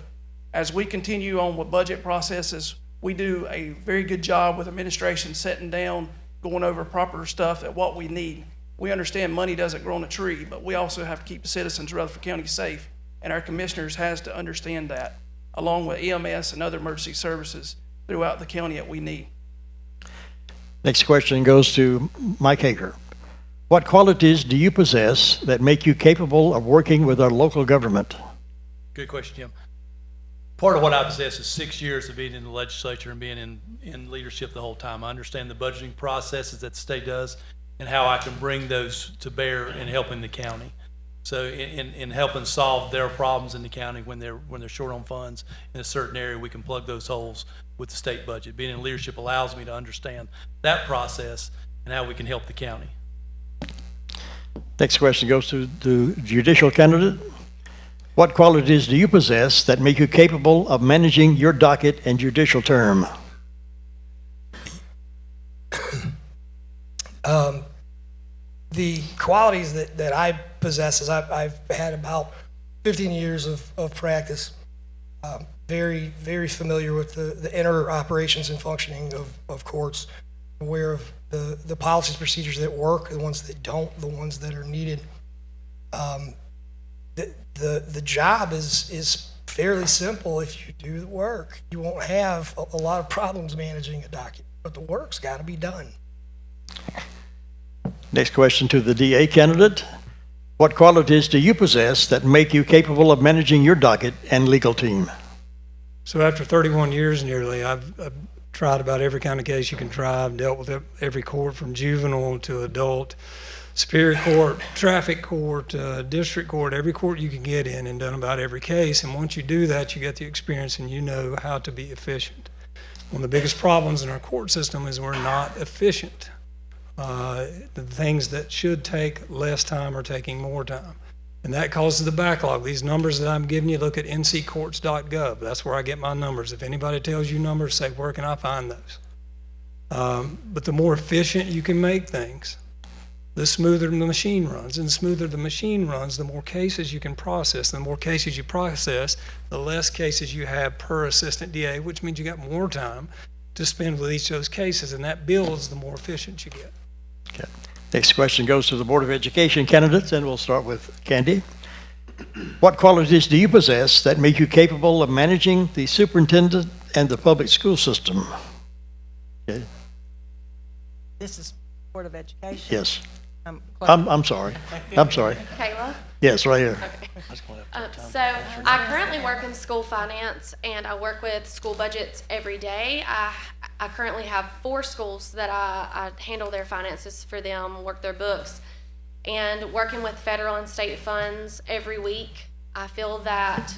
as we continue on with budget processes, we do a very good job with administration sitting down, going over proper stuff at what we need. We understand money doesn't grow on a tree, but we also have to keep the citizens of Rutherford County safe, and our commissioners has to understand that, along with EMS and other emergency services throughout the county that we need. Next question goes to Mike Hager. What qualities do you possess that make you capable of working with our local government? Good question, Jim. Part of what I possess is 6 years of being in the legislature and being in leadership the whole time. I understand the budgeting processes that the state does and how I can bring those to bear in helping the county. So in helping solve their problems in the county when they're short on funds in a certain area, we can plug those holes with the state budget. Being in leadership allows me to understand that process and how we can help the county. Next question goes to the judicial candidate. What qualities do you possess that make you capable of managing your docket and judicial term? The qualities that I possess is I've had about 15 years of practice, very, very familiar with the inner operations and functioning of courts, aware of the policies, procedures that work, the ones that don't, the ones that are needed. The job is fairly simple if you do the work. You won't have a lot of problems managing a document, but the work's got to be done. Next question to the DA candidate. What qualities do you possess that make you capable of managing your docket and legal team? So after 31 years nearly, I've tried about every kind of case you can try. I've dealt with every court from juvenile to adult, superior court, traffic court, district court, every court you can get in, and done about every case. And once you do that, you get the experience and you know how to be efficient. One of the biggest problems in our court system is we're not efficient. The things that should take less time are taking more time. And that causes the backlog. These numbers that I'm giving you, look at nccourts.gov. That's where I get my numbers. If anybody tells you numbers, say, where can I find those? But the more efficient you can make things, the smoother the machine runs. And the smoother the machine runs, the more cases you can process. The more cases you process, the less cases you have per assistant DA, which means you got more time to spend with each of those cases. And that builds the more efficient you get. Okay. Next question goes to the Board of Education candidates, and we'll start with Candy. What qualities do you possess that make you capable of managing the superintendent and the public school system? Okay. This is Board of Education. Yes. I'm sorry. I'm sorry. Kayla? Yes, right here. So I currently work in school finance, and I work with school budgets every day. I currently have 4 schools that I handle their finances for them, work their books, and working with federal and state funds every week. I feel that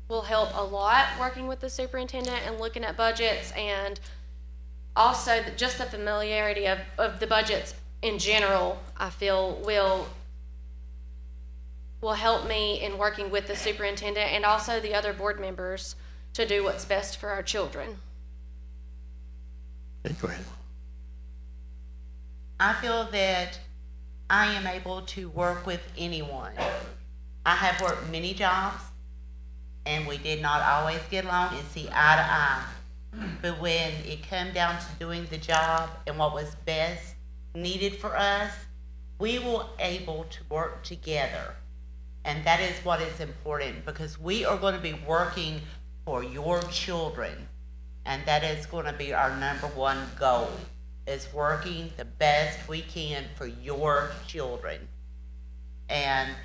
will help a lot, working with the superintendent and looking at budgets, and also just the familiarity of the budgets in general, I feel will help me in working with the superintendent and also the other board members to do what's best for our children. Okay, go ahead. I feel that I am able to work with anyone. I have worked many jobs, and we did not always get along and see eye to eye. But when it came down to doing the job and what was best needed for us, we were able to work together. And that is what is important, because we are going to be working for your children. And that is going to be our #1 goal, is working the best we can for your children. And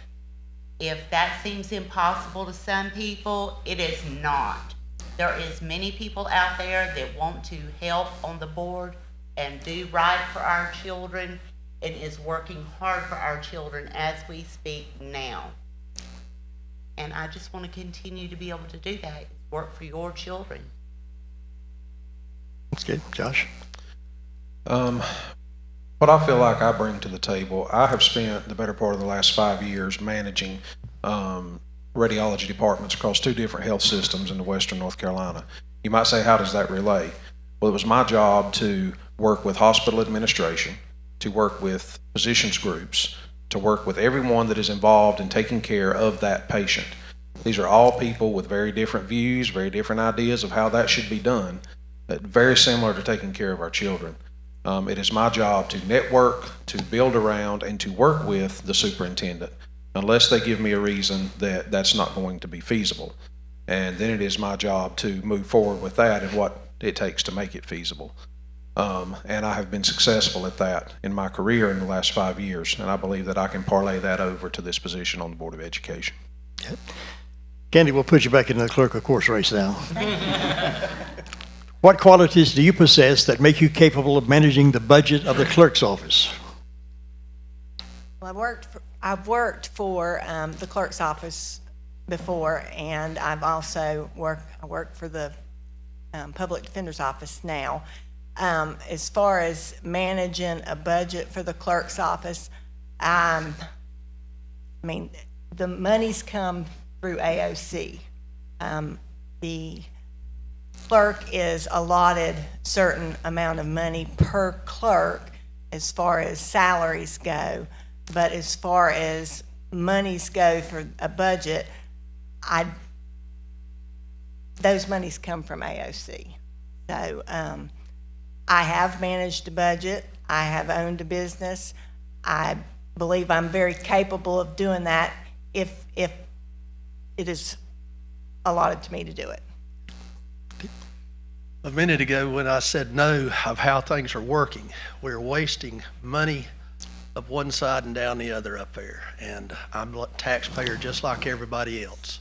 if that seems impossible to some people, it is not. There is many people out there that want to help on the board and do right for our children, and is working hard for our children as we speak now. And I just want to continue to be able to do that, work for your children. That's good. Josh? What I feel like I bring to the table, I have spent the better part of the last 5 years managing radiology departments across 2 different health systems in the western North Carolina. You might say, how does that relate? Well, it was my job to work with hospital administration, to work with physicians groups, to work with everyone that is involved in taking care of that patient. These are all people with very different views, very different ideas of how that should be done, but very similar to taking care of our children. It is my job to network, to build around, and to work with the superintendent, unless they give me a reason that that's not going to be feasible. And then it is my job to move forward with that and what it takes to make it feasible. And I have been successful at that in my career in the last 5 years, and I believe that I can parlay that over to this position on the Board of Education. Okay. Candy, we'll put you back in the clerk of course race now. What qualities do you possess that make you capable of managing the budget of the clerk's office? Well, I've worked for the clerk's office before, and I've also worked for the public defender's office now. As far as managing a budget for the clerk's office, I mean, the monies come through AOC. The clerk is allotted certain amount of money per clerk as far as salaries go, but as far as monies go for a budget, those monies come from AOC. So I have managed a budget. I have owned a business. I believe I'm very capable of doing that if it is allotted to me to do it. A minute ago when I said no of how things are working, we're wasting money of one side and down the other up there. And I'm a taxpayer just like everybody else.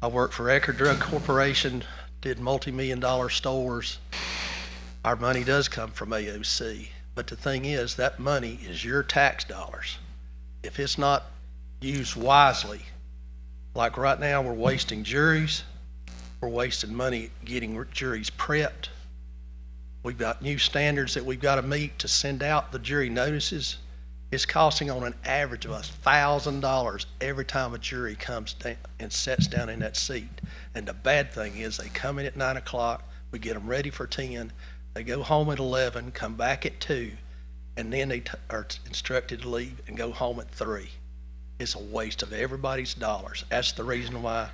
I worked for Eckerd Drug Corporation, did multi-million-dollar stores. Our money does come from AOC, but the thing is, that money is your tax dollars. If it's not used wisely, like right now, we're wasting juries, we're wasting money getting juries prepped. We've got new standards that we've got to meet to send out the jury notices. It's costing on an average of $1,000 every time a jury comes down and sits down in that seat. And the bad thing is they come in at 9 o'clock, we get them ready for 10, they go home at 11, come back at 2, and then they are instructed to leave and go home at 3. It's a waste of everybody's dollars. That's the reason why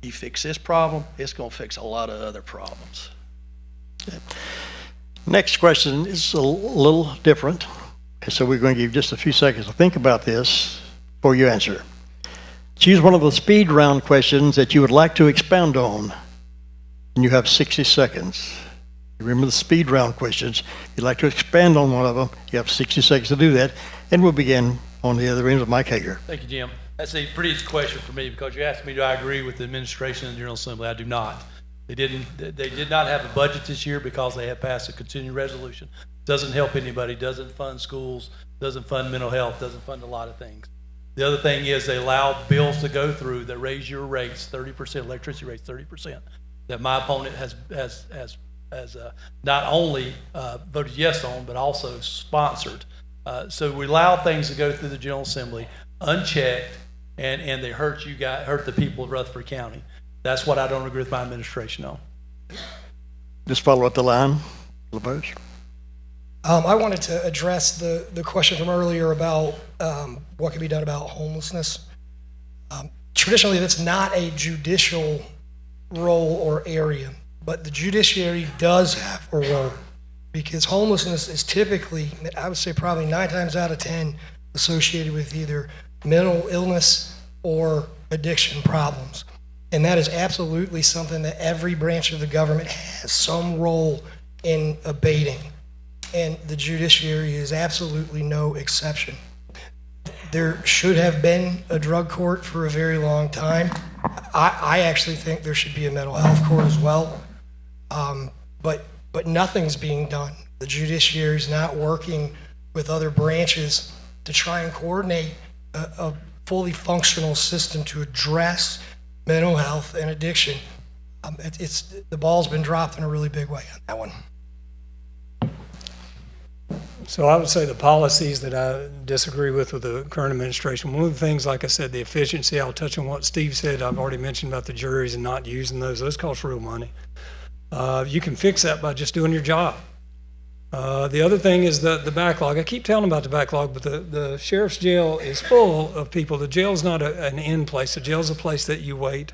you fix this problem, it's going to fix a lot of other problems. Next question is a little different. So we're going to give you just a few seconds to think about this before you answer. Choose one of the speed round questions that you would like to expound on, and you have 60 seconds. Remember the speed round questions. If you'd like to expand on one of them, you have 60 seconds to do that, and we'll begin on the other end with Mike Hager. Thank you, Jim. That's a pretty easy question for me because you asked me, do I agree with the administration and the General Assembly? I do not. They did not have a budget this year because they have passed a continuing resolution. Doesn't help anybody, doesn't fund schools, doesn't fund mental health, doesn't fund a lot of things. The other thing is they allow bills to go through that raise your rates 30%, electricity rates 30%, that my opponent has not only voted yes on, but also sponsored. So we allow things to go through the General Assembly unchecked, and they hurt the people of Rutherford County. That's what I don't agree with my administration on. Just follow up the line, LaBoche. I wanted to address the question from earlier about what can be done about homelessness. Traditionally, that's not a judicial role or area, but the judiciary does have a role because homelessness is typically, I would say probably 9 times out of 10, associated with either mental illness or addiction problems. And that is absolutely something that every branch of the government has some role in abating. And the judiciary is absolutely no exception. There should have been a drug court for a very long time. I actually think there should be a mental health court as well. But nothing's being done. The judiciary is not working with other branches to try and coordinate a fully functional system to address mental health and addiction. The ball's been dropped in a really big way on that one. So I would say the policies that I disagree with the current administration, one of the things, like I said, the efficiency, I'll touch on what Steve said. I've already mentioned about the juries and not using those. Those cost real money. You can fix that by just doing your job. The other thing is the backlog. I keep telling about the backlog, but the sheriff's jail is full of people. The jail is not an end place. The jail is a place that you wait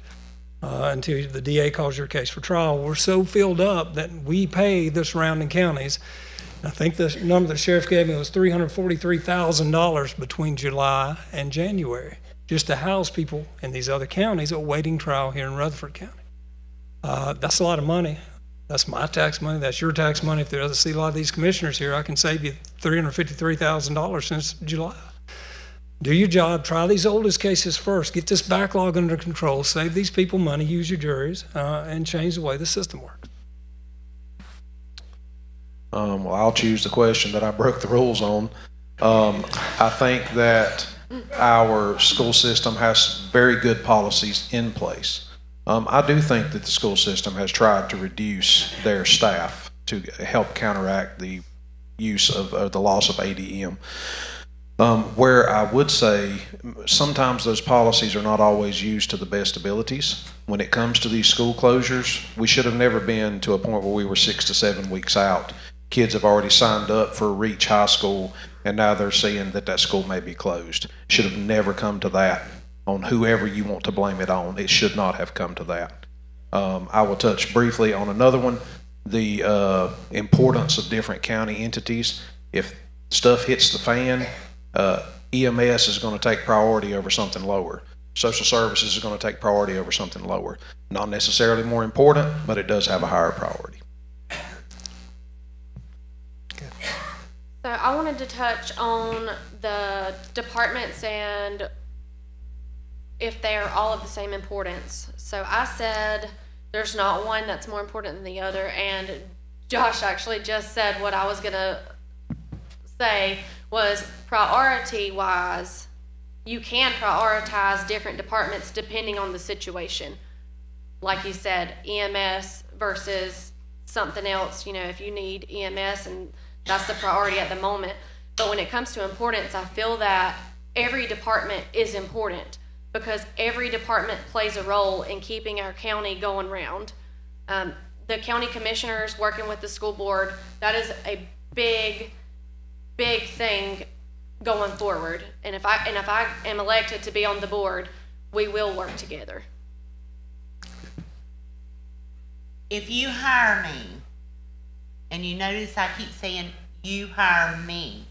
until the DA calls your case for trial. We're so filled up that we pay the surrounding counties. I think the number the sheriff gave me was $343,000 between July and January, just to house people in these other counties awaiting trial here in Rutherford County. That's a lot of money. That's my tax money. That's your tax money. If there doesn't see a lot of these commissioners here, I can save you $353,000 since July. Do your job. Try these oldest cases first. Get this backlog under control. Save these people money. Use your juries and change the way the system works. Well, I'll choose the question that I broke the rules on. I think that our school system has very good policies in place. I do think that the school system has tried to reduce their staff to help counteract the use of the loss of ADM. Where I would say sometimes those policies are not always used to the best abilities. When it comes to these school closures, we should have never been to a point where we were 6 to 7 weeks out. Kids have already signed up for Reach High School, and now they're seeing that school may be closed. Should have never come to that. On whoever you want to blame it on, it should not have come to that. I will touch briefly on another one, the importance of different county entities. If stuff hits the fan, EMS is going to take priority over something lower. Social services is going to take priority over something lower. Not necessarily more important, but it does have a higher priority. So I wanted to touch on the departments and if they're all of the same importance. So I said there's not one that's more important than the other, and Josh actually just said what I was gonna say was priority-wise, you can prioritize different departments depending on the situation. Like you said, EMS versus something else, you know, if you need EMS and that's the priority at the moment. But when it comes to importance, I feel that every department is important because every department plays a role in keeping our county going round. The county commissioners working with the school board, that is a big thing going forward. And if I am elected to be on the board, we will work together. If you hire me, and you notice I keep saying you hire me,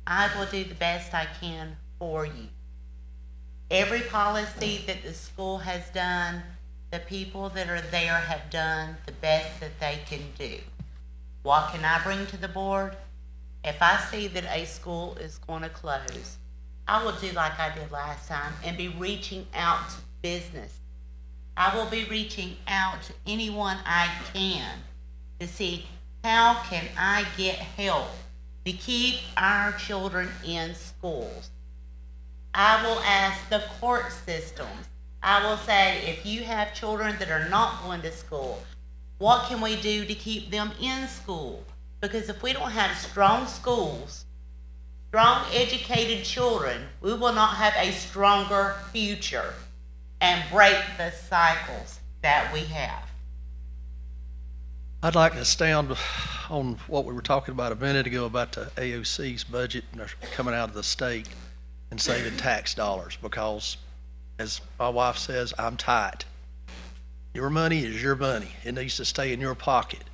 I will do the best I can for you. Every policy that the school has done, the people that are there have done the best that they can do. What can I bring to the board? If I see that a school is going to close, I will do like I did last time and be reaching out to business. I will be reaching out to anyone I can to see how can I get help to keep our children in schools. I will ask the court systems. I will say, if you have children that are not going to school, what can we do to keep them in school? Because if we don't have strong schools, strong educated children, we will not have a stronger future and break the cycles that we have. I'd like to stay on what we were talking about a minute ago about the AOC's budget and coming out of the state and saving tax dollars because, as my wife says, I'm tight. Your money is your money. It needs to stay in your pocket.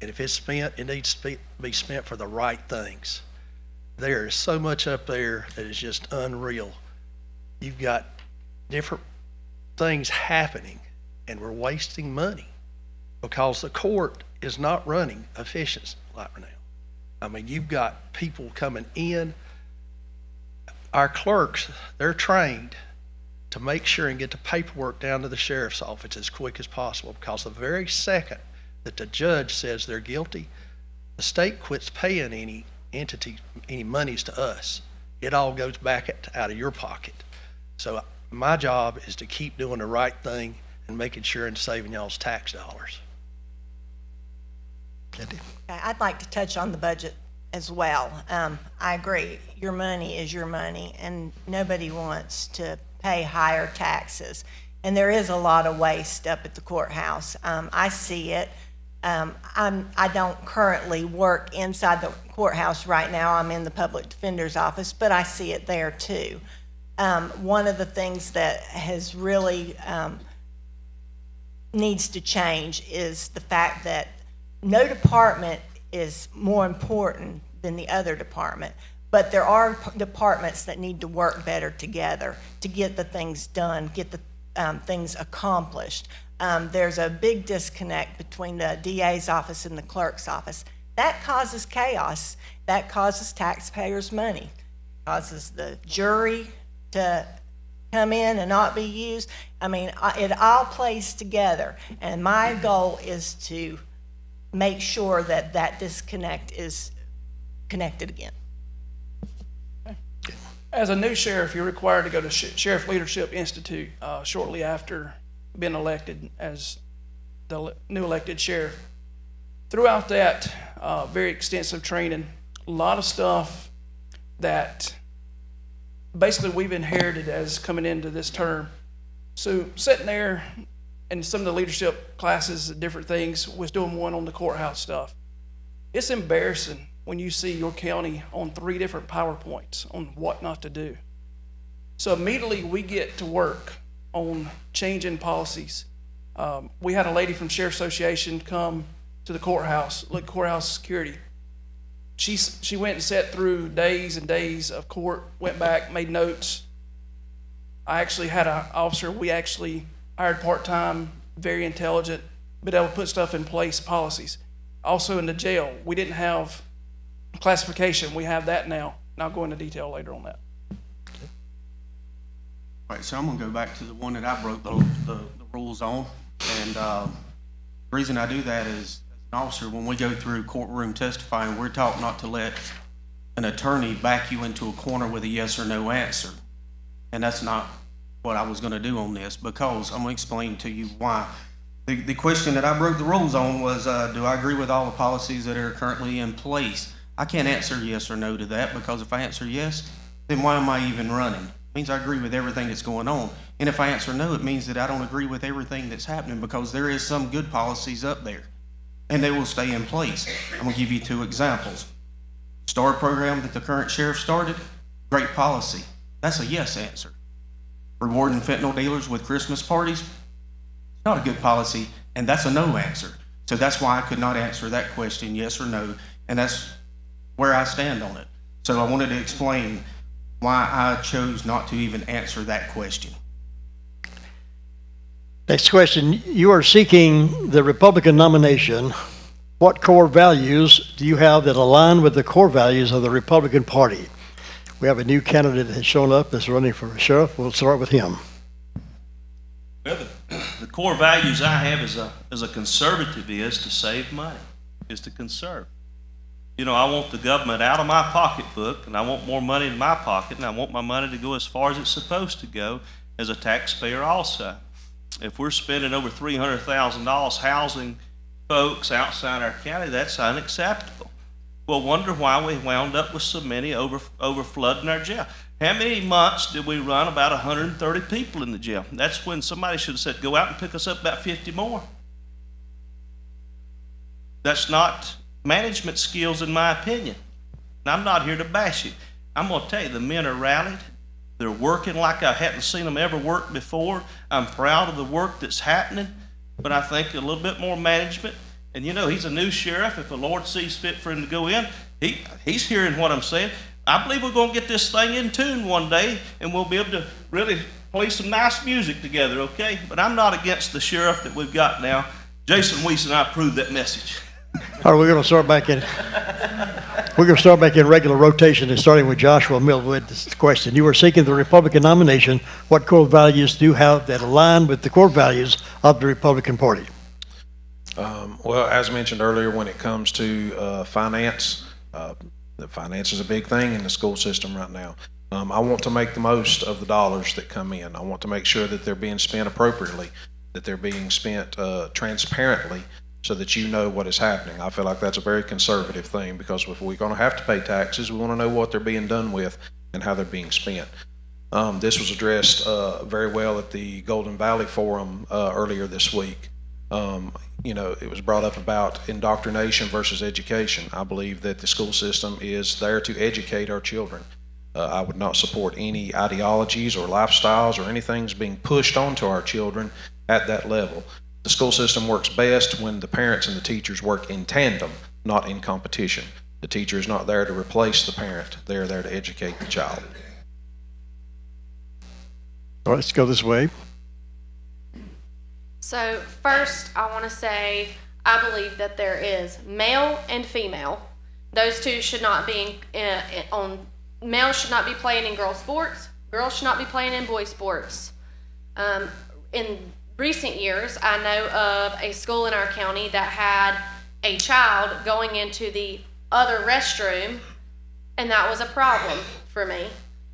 And if it's spent, it needs to be spent for the right things. There is so much up there that is just unreal. You've got different things happening and we're wasting money because the court is not running efficient right now. I mean, you've got people coming in. Our clerks, they're trained to make sure and get the paperwork down to the sheriff's office as quick as possible because the very second that the judge says they're guilty, the state quits paying any entity, any monies to us. It all goes back out of your pocket. So my job is to keep doing the right thing and making sure and saving y'all's tax dollars. Okay, I'd like to touch on the budget as well. I agree, your money is your money, and nobody wants to pay higher taxes. And there is a lot of waste up at the courthouse. I see it. I don't currently work inside the courthouse right now. I'm in the public defender's office, but I see it there too. One of the things that has really needs to change is the fact that no department is more important than the other department, but there are departments that need to work better together to get the things done, get the things accomplished. There's a big disconnect between the DA's office and the clerk's office. That causes chaos. That causes taxpayers' money. Causes the jury to come in and not be used. I mean, it all plays together. And my goal is to make sure that that disconnect is connected again. As a new sheriff, you're required to go to Sheriff Leadership Institute shortly after being elected as the new elected sheriff. Throughout that very extensive training, a lot of stuff that basically we've inherited as coming into this term. So sitting there in some of the leadership classes and different things, was doing one on the courthouse stuff. It's embarrassing when you see your county on 3 different PowerPoints on what not to do. So immediately we get to work on changing policies. We had a lady from Sheriff Association come to the courthouse, look courthouse security. She went and sat through days and days of court, went back, made notes. I actually had an officer, we actually hired part-time, very intelligent, been able to put stuff in place, policies. Also in the jail, we didn't have classification, we have that now. And I'll go into detail later on that. All right, so I'm gonna go back to the one that I broke the rules on. And the reason I do that is, as an officer, when we go through courtroom testifying, we're taught not to let an attorney back you into a corner with a yes or no answer. And that's not what I was gonna do on this, because I'm gonna explain to you why. The question that I broke the rules on was, do I agree with all the policies that are currently in place? I can't answer yes or no to that, because if I answer yes, then why am I even running? It means I agree with everything that's going on. And if I answer no, it means that I don't agree with everything that's happening, because there is some good policies up there, and they will stay in place. I'm gonna give you 2 examples. STAR program that the current sheriff started, great policy. That's a yes answer. Rewarding fentanyl dealers with Christmas parties, not a good policy, and that's a no answer. So that's why I could not answer that question, yes or no, and that's where I stand on it. So I wanted to explain why I chose not to even answer that question. Next question. You are seeking the Republican nomination. What core values do you have that align with the core values of the Republican Party? We have a new candidate that has shown up that's running for sheriff. We'll start with him. Well, the core values I have as a conservative is to save money, is to conserve. You know, I want the government out of my pocketbook, and I want more money in my pocket, and I want my money to go as far as it's supposed to go as a taxpayer also. If we're spending over $300,000 housing folks outside our county, that's unacceptable. We'll wonder why we wound up with so many overflooding our jail. How many months did we run about 130 people in the jail? That's when somebody should have said, go out and pick us up about 50 more. That's not management skills, in my opinion. And I'm not here to bash you. I'm going to tell you, the men are rallied. They're working like I hadn't seen them ever work before. I'm proud of the work that's happening, but I think a little bit more management. And you know, he's a new sheriff. If the Lord sees fit for him to go in, he's hearing what I'm saying. I believe we're going to get this thing in tune one day, and we'll be able to really play some nice music together, okay? But I'm not against the sheriff that we've got now. Jason Weiss and I approve that message. All right, we're going to start back in. We're going to start back in regular rotation, and starting with Joshua Mill with this question. You are seeking the Republican nomination. What core values do you have that align with the core values of the Republican Party? Well, as mentioned earlier, when it comes to finance, the finance is a big thing in the school system right now. I want to make the most of the dollars that come in. I want to make sure that they're being spent appropriately, that they're being spent transparently, so that you know what is happening. I feel like that's a very conservative thing, because if we're going to have to pay taxes, we want to know what they're being done with and how they're being spent. This was addressed very well at the Golden Valley Forum earlier this week. It was brought up about indoctrination versus education. I believe that the school system is there to educate our children. I would not support any ideologies or lifestyles or anything that's being pushed onto our children at that level. The school system works best when the parents and the teachers work in tandem, not in competition. The teacher is not there to replace the parent. They're there to educate the child. All right, let's go this way. So first, I want to say I believe that there is male and female. Those two should not be males should not be playing in girls' sports. Girls should not be playing in boys' sports. In recent years, I know of a school in our county that had a child going into the other restroom, and that was a problem for me.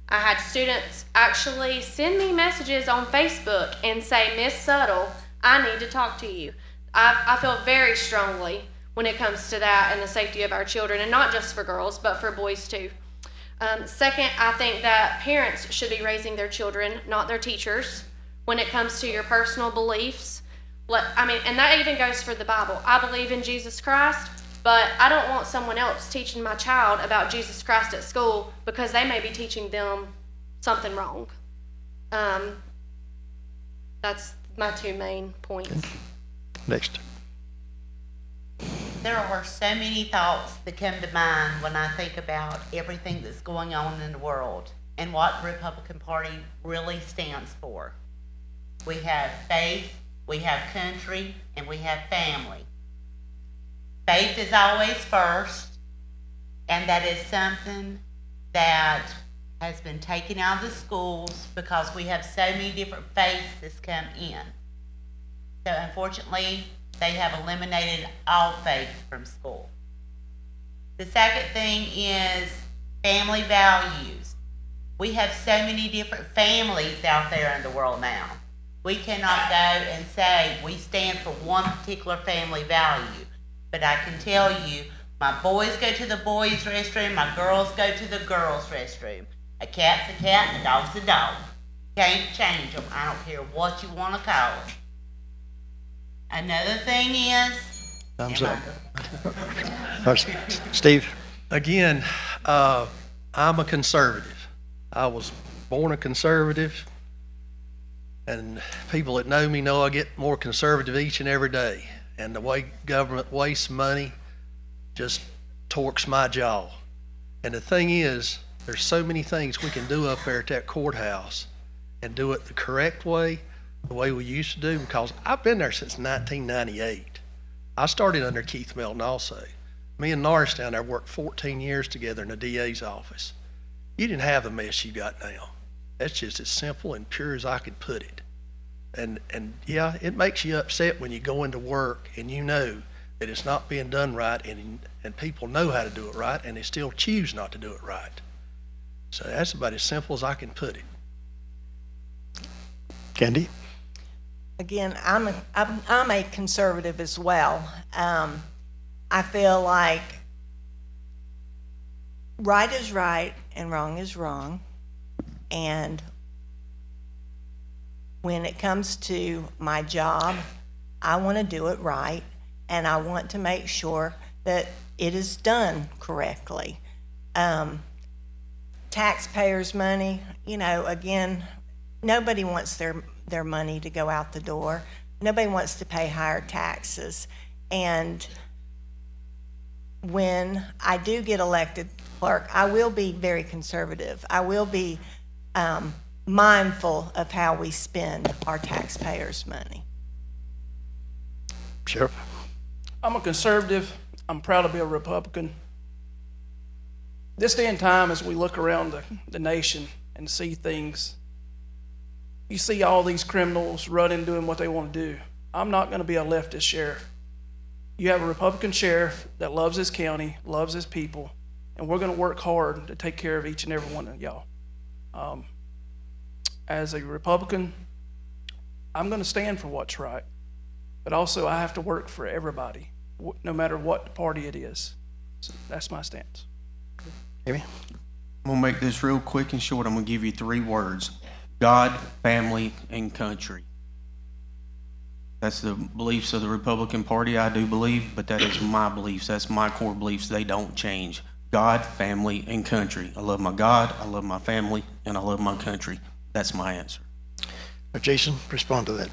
I had students actually send me messages on Facebook and say, Miss Suttle, I need to talk to you. I feel very strongly when it comes to that and the safety of our children, and not just for girls, but for boys too. Second, I think that parents should be raising their children, not their teachers, when it comes to your personal beliefs. And that even goes for the Bible. I believe in Jesus Christ, but I don't want someone else teaching my child about Jesus Christ at school, because they may be teaching them something wrong. That's my two main points. Next. There are so many thoughts that come to mind when I think about everything that's going on in the world and what the Republican Party really stands for. We have faith, we have country, and we have family. Faith is always first, and that is something that has been taken out of the schools because we have so many different faiths that's come in. So unfortunately, they have eliminated all faith from school. The second thing is family values. We have so many different families out there in the world now. We cannot go and say we stand for one particular family value. But I can tell you, my boys go to the boys' restroom, my girls go to the girls' restroom. A cat's a cat, and a dog's a dog. You can't change them. I don't care what you want to call them. Another thing is... Thumbs up. Steve? Again, I'm a conservative. I was born a conservative, and people that know me know I get more conservative each and every day. And the way government wastes money just torques my jaw. And the thing is, there's so many things we can do up there at that courthouse and do it the correct way, the way we used to do, because I've been there since 1998. I started under Keith Melton also. Me and Norris down there worked 14 years together in the DA's office. You didn't have the mess you got now. That's just as simple and pure as I could put it. And yeah, it makes you upset when you go into work and you know that it's not being done right, and people know how to do it right, and they still choose not to do it right. So that's about as simple as I can put it. Candy? Again, I'm a conservative as well. I feel like right is right and wrong is wrong. And when it comes to my job, I want to do it right, and I want to make sure that it is done correctly. Taxpayers' money, again, nobody wants their money to go out the door. Nobody wants to pay higher taxes. And when I do get elected clerk, I will be very conservative. I will be mindful of how we spend our taxpayers' money. Sheriff? I'm a conservative. I'm proud to be a Republican. This day and time, as we look around the nation and see things, you see all these criminals running, doing what they want to do. I'm not going to be a leftist sheriff. You have a Republican sheriff that loves his county, loves his people, and we're going to work hard to take care of each and every one of y'all. As a Republican, I'm going to stand for what's right. but also I have to work for everybody, no matter what party it is. So that's my stance. Amy? I'm gonna make this real quick and short. I'm gonna give you 3 words: God, family, and country. That's the beliefs of the Republican Party, I do believe, but that is my beliefs. That's my core beliefs. They don't change. God, family, and country. I love my God, I love my family, and I love my country. That's my answer. Jason, respond to that.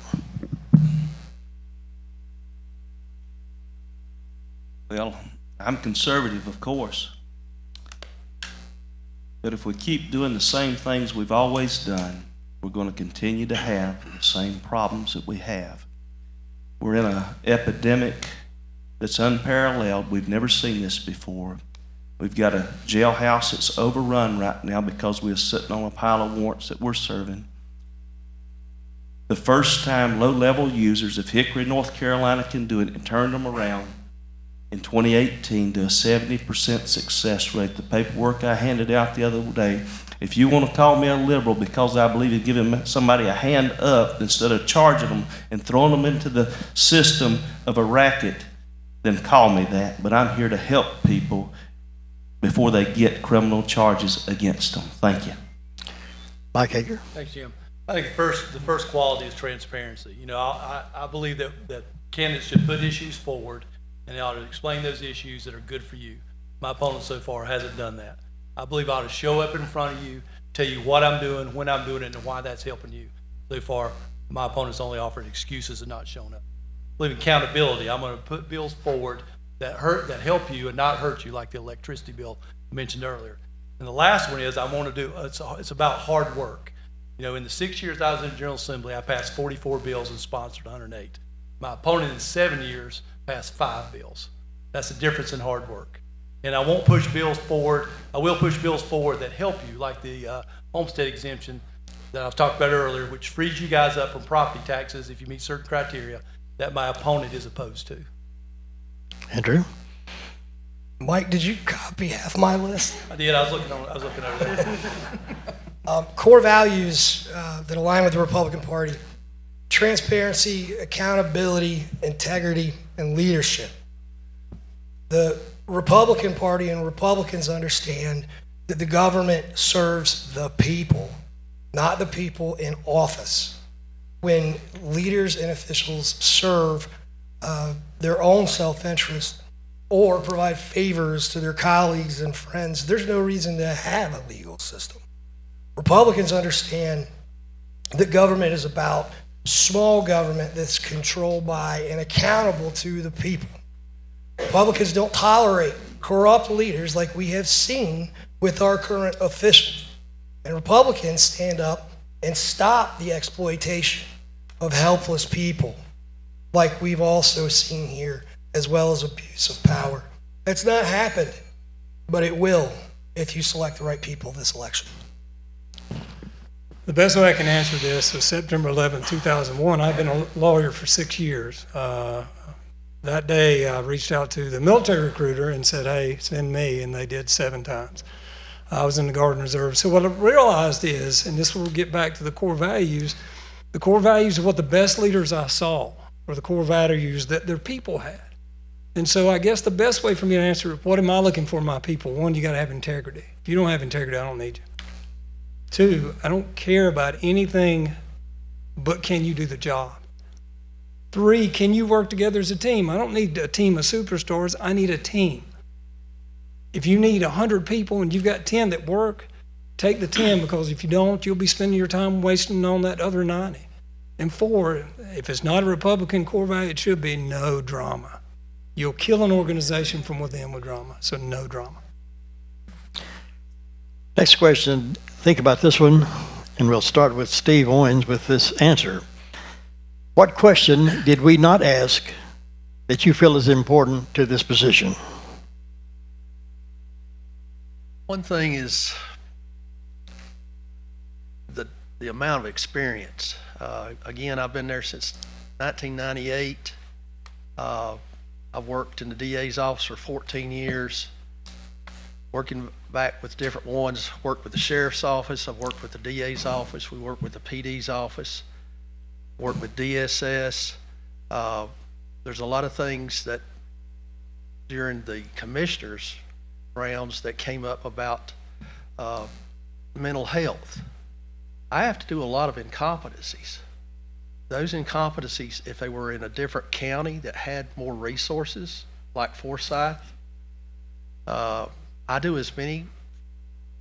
Well, I'm conservative, of course. But if we keep doing the same things we've always done, we're going to continue to have the same problems that we have. We're in an epidemic that's unparalleled. We've never seen this before. We've got a jailhouse that's overrun right now because we're sitting on a pile of warrants that we're serving. The first time low-level users of Hickory, North Carolina can do it and turn them around in 2018 to a 70% success rate. The paperwork I handed out the other day, if you want to call me a liberal because I believe in giving somebody a hand up instead of charging them and throwing them into the system of a racket, then call me that. But I'm here to help people before they get criminal charges against them. Thank you. Mike Hager? Thanks, Jim. I think the first quality is transparency. You know, I believe that candidates should put issues forward and they ought to explain those issues that are good for you. My opponent so far hasn't done that. I believe I ought to show up in front of you, tell you what I'm doing, when I'm doing it, and why that's helping you. So far, my opponent's only offered excuses and not shown up. I believe in accountability. I'm going to put bills forward that help you and not hurt you, like the electricity bill I mentioned earlier. And the last one is I want to do, it's about hard work. You know, in the 6 years I was in the General Assembly, I passed 44 bills and sponsored 108. My opponent in 7 years passed 5 bills. That's the difference in hard work. And I won't push bills forward. I will push bills forward that help you, like the homestead exemption that I've talked about earlier, which frees you guys up from property taxes if you meet certain criteria that my opponent is opposed to. Andrew? Mike, did you copy half my list? I did. I was looking over there. Core values that align with the Republican Party: transparency, accountability, integrity, and leadership. The Republican Party and Republicans understand that the government serves the people, not the people in office. When leaders and officials serve their own self-interest or provide favors to their colleagues and friends, there's no reason to have a legal system. Republicans understand that government is about small government that's controlled by and accountable to the people. Republicans don't tolerate corrupt leaders like we have seen with our current officials. And Republicans stand up and stop the exploitation of helpless people like we've also seen here, as well as abuse of power. It's not happened, but it will if you select the right people this election. The best way I can answer this was September 11, 2001. I've been a lawyer for 6 years. That day, I reached out to the military recruiter and said, hey, send me, and they did 7 times. I was in the Guard and Reserve. So what I realized is, and this will get back to the core values are what the best leaders I saw were the core values that their people had. And so I guess the best way for me to answer, what am I looking for in my people? 1, you got to have integrity. If you don't have integrity, I don't need you. 2, I don't care about anything but can you do the job. 3, can you work together as a team? I don't need a team of superstars. I need a team. If you need 100 people and you've got 10 that work, take the 10, because if you don't, you'll be spending your time wasting on that other 90. And 4, if it's not a Republican core value, it should be no drama. You'll kill an organization from within with drama, so no drama. Next question, think about this one, and we'll start with Steve Owens with this answer. What question did we not ask that you feel is important to this position? One thing is the amount of experience. Again, I've been there since 1998. I've worked in the DA's office for 14 years, working back with different ones, worked with the sheriff's office, I've worked with the DA's office, we worked with the PD's office, worked with DSS. there's a lot of things that during the commissioners' rounds that came up about mental health. I have to do a lot of incompetencies. Those incompetencies, if they were in a different county that had more resources, like Forsyth, I do as many,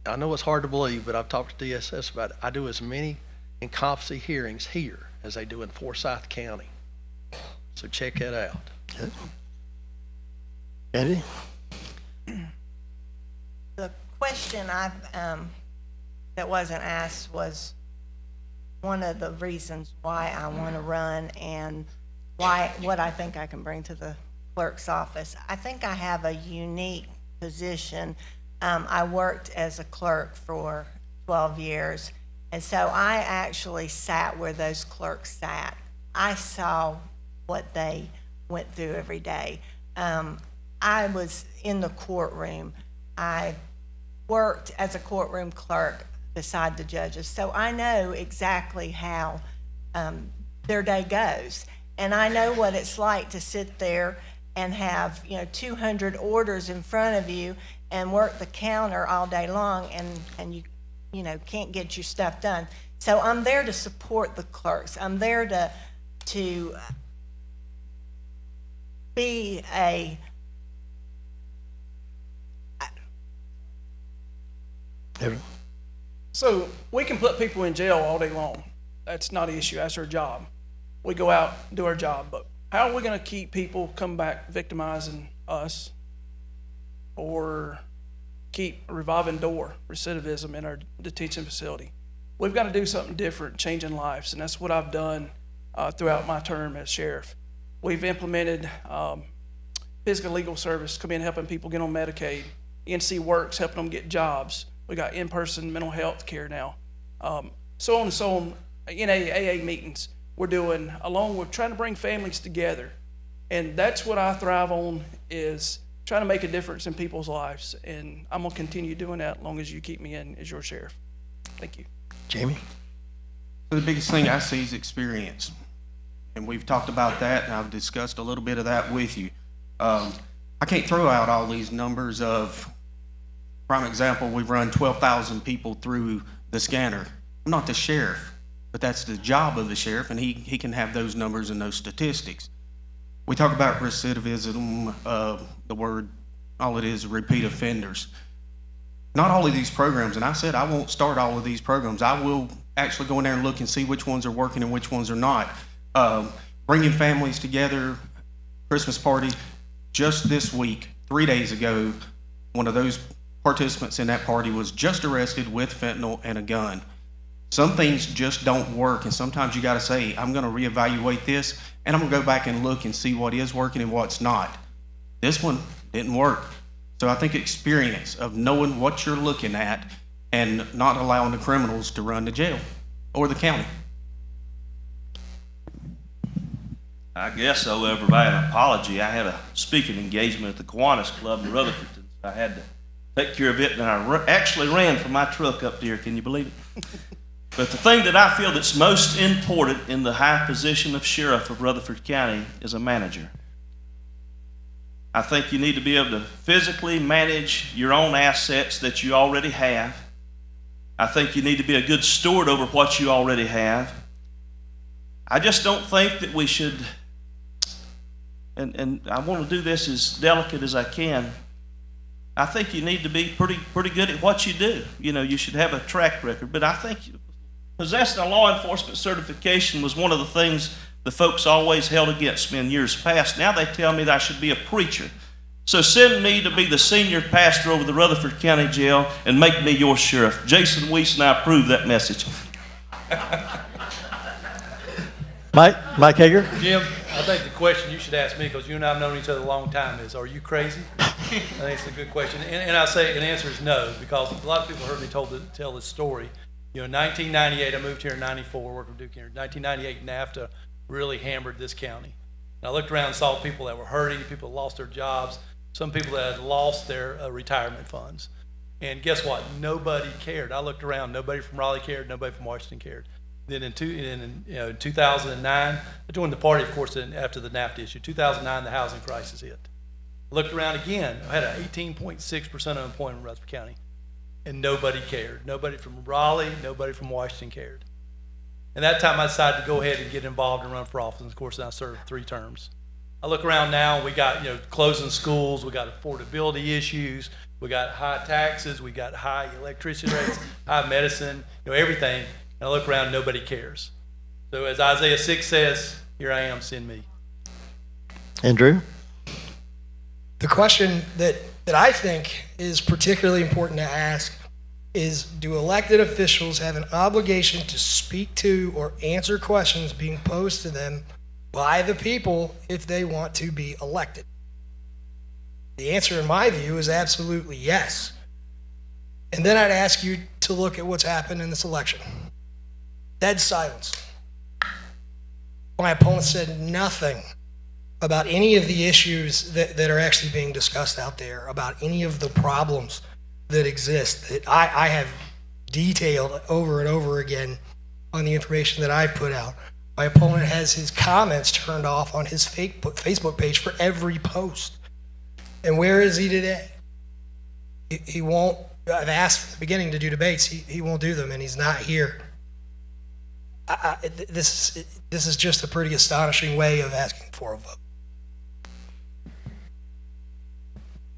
I know it's hard to believe, but I've talked to DSS about it. I do as many incompetency hearings here as they do in Forsyth County. So check that out. Okay. Andy? The question that wasn't asked was one of the reasons why I want to run and what I think I can bring to the clerk's office. I think I have a unique position. I worked as a clerk for 12 years, and so I actually sat where those clerks sat. I saw what they went through every day. I was in the courtroom. I worked as a courtroom clerk beside the judges, so I know exactly how their day goes. And I know what it's like to sit there and have 200 orders in front of you and work the counter all day long, and you can't get your stuff done. So I'm there to support the clerks. I'm there to be a So we can put people in jail all day long. That's not an issue. That's our job. We go out and do our job. But how are we going to keep people come back victimizing us or keep a revolving door recidivism in our detention facility? We've got to do something different, changing lives, and that's what I've done throughout my term as sheriff. We've implemented physical legal service, come in helping people get on Medicaid. NC Works, helping them get jobs. We got in-person mental health care now. So on and so on. AA meetings we're doing, along with trying to bring families together. And that's what I thrive on, is trying to make a difference in people's lives. And I'm gonna continue doing that as long as you keep me in as your sheriff. Thank you. Jamie? So the biggest thing I see is experience. And we've talked about that, and I've discussed a little bit of that with you. I can't throw out all these numbers of, prime example, we've run 12,000 people through the scanner. I'm not the sheriff, but that's the job of the sheriff, and he can have those numbers and those statistics. We talk about recidivism, the word, all it is repeat offenders. Not all of these programs, and I said I won't start all of these programs. I will actually go in there and look and see which ones are working and which ones are not. Bringing families together, Christmas party. Just this week, 3 days ago, one of those participants in that party was just arrested with fentanyl and a gun. Some things just don't work, and sometimes you got to say, I'm going to reevaluate this, and I'm going to go back and look and see what is working and what's not. This one didn't work. So I think experience of knowing what you're looking at and not allowing the criminals to run the jail or the county. I guess, however, by an apology, I had a speaking engagement at the Kiwanis Club in Rutherford. I had to take care of it, and I actually ran from my truck up there. Can you believe it? But the thing that I feel that's most important in the high position of sheriff of Rutherford County is a manager. I think you need to be able to physically manage your own assets that you already have. I think you need to be a good steward over what you already have. I just don't think that we should, and I want to do this as delicate as I can, I think you need to be pretty good at what you do. You should have a track record, but I think possessing a law enforcement certification was one of the things the folks always held against me in years past. Now they tell me that I should be a preacher. So send me to be the senior pastor over the Rutherford County Jail and make me your sheriff. Jason Weiss and I approve that message. Mike Hager? Jim, I think the question you should ask me, because you and I have known each other a long time, is, are you crazy? I think it's a good question. And I say, and the answer is no, because a lot of people heard me tell this story. In 1998, I moved here in 94, worked with Duke here. In 1998, NAFTA really hammered this county. And I looked around and saw people that were hurting, people that lost their jobs, some people that had lost their retirement funds. And guess what? Nobody cared. I looked around, nobody from Raleigh cared, nobody from Washington cared. Then in 2009, I joined the party, of course, after the NAFTA issue. 2009, the housing crisis hit. I looked around again. I had an 18.6% unemployment in Rutherford County, and nobody cared. Nobody from Raleigh, nobody from Washington cared. And that time I decided to go ahead and get involved and run for office. And of course, I served 3 terms. I look around now, we got, closing schools, we got affordability issues, we got high taxes, we got high electricity rates, high medicine, everything. And I look around, nobody cares. So as Isaiah 6 says, here I am, send me. Andrew? The question that I think is particularly important to ask is, do elected officials have an obligation to speak to or answer questions being posed to them by the people if they want to be elected? The answer, in my view, is absolutely yes. And then I'd ask you to look at what's happened in this election. Dead silence. My opponent said nothing about any of the issues that are actually being discussed out there, about any of the problems that exist that I have detailed over and over again on the information that I put out. My opponent has his comments turned off on his Facebook page for every post. And where is he today? He won't, I've asked from the beginning to do debates, he won't do them, and he's not here. This is just a pretty astonishing way of asking for a vote.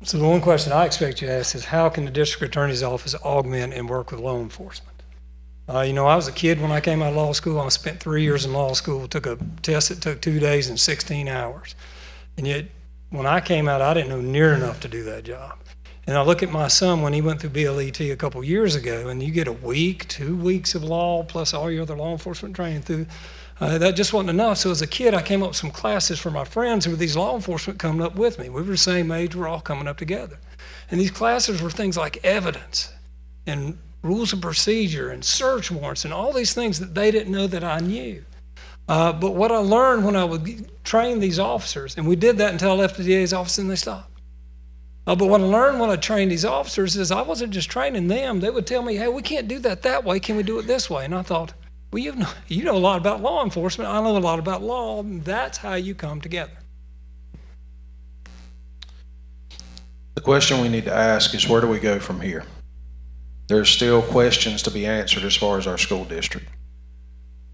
So the one question I expect you to ask is, how can the district attorney's office augment and work with law enforcement? I was a kid when I came out of law school. I spent 3 years in law school, took a test that took 2 days and 16 hours. And yet, when I came out, I didn't know near enough to do that job. And I look at my son when he went through BLET a couple years ago, and you get a week, 2 weeks of law, plus all your other law enforcement training through. That just wasn't enough. So as a kid, I came up with some classes for my friends who were these law enforcement coming up with me. We were the same age, we're all coming up together. And these classes were things like evidence and rules of procedure and search warrants and all these things that they didn't know that I knew. But what I learned when I would train these officers, and we did that until I left the DA's office and they stopped. But what I learned when I trained these officers is I wasn't just training them. They would tell me, hey, we can't do that way. Can we do it this way? And I thought, well, you know a lot about law enforcement. I know a lot about law. That's how you come together. The question we need to ask is, where do we go from here? There's still questions to be answered as far as our school district.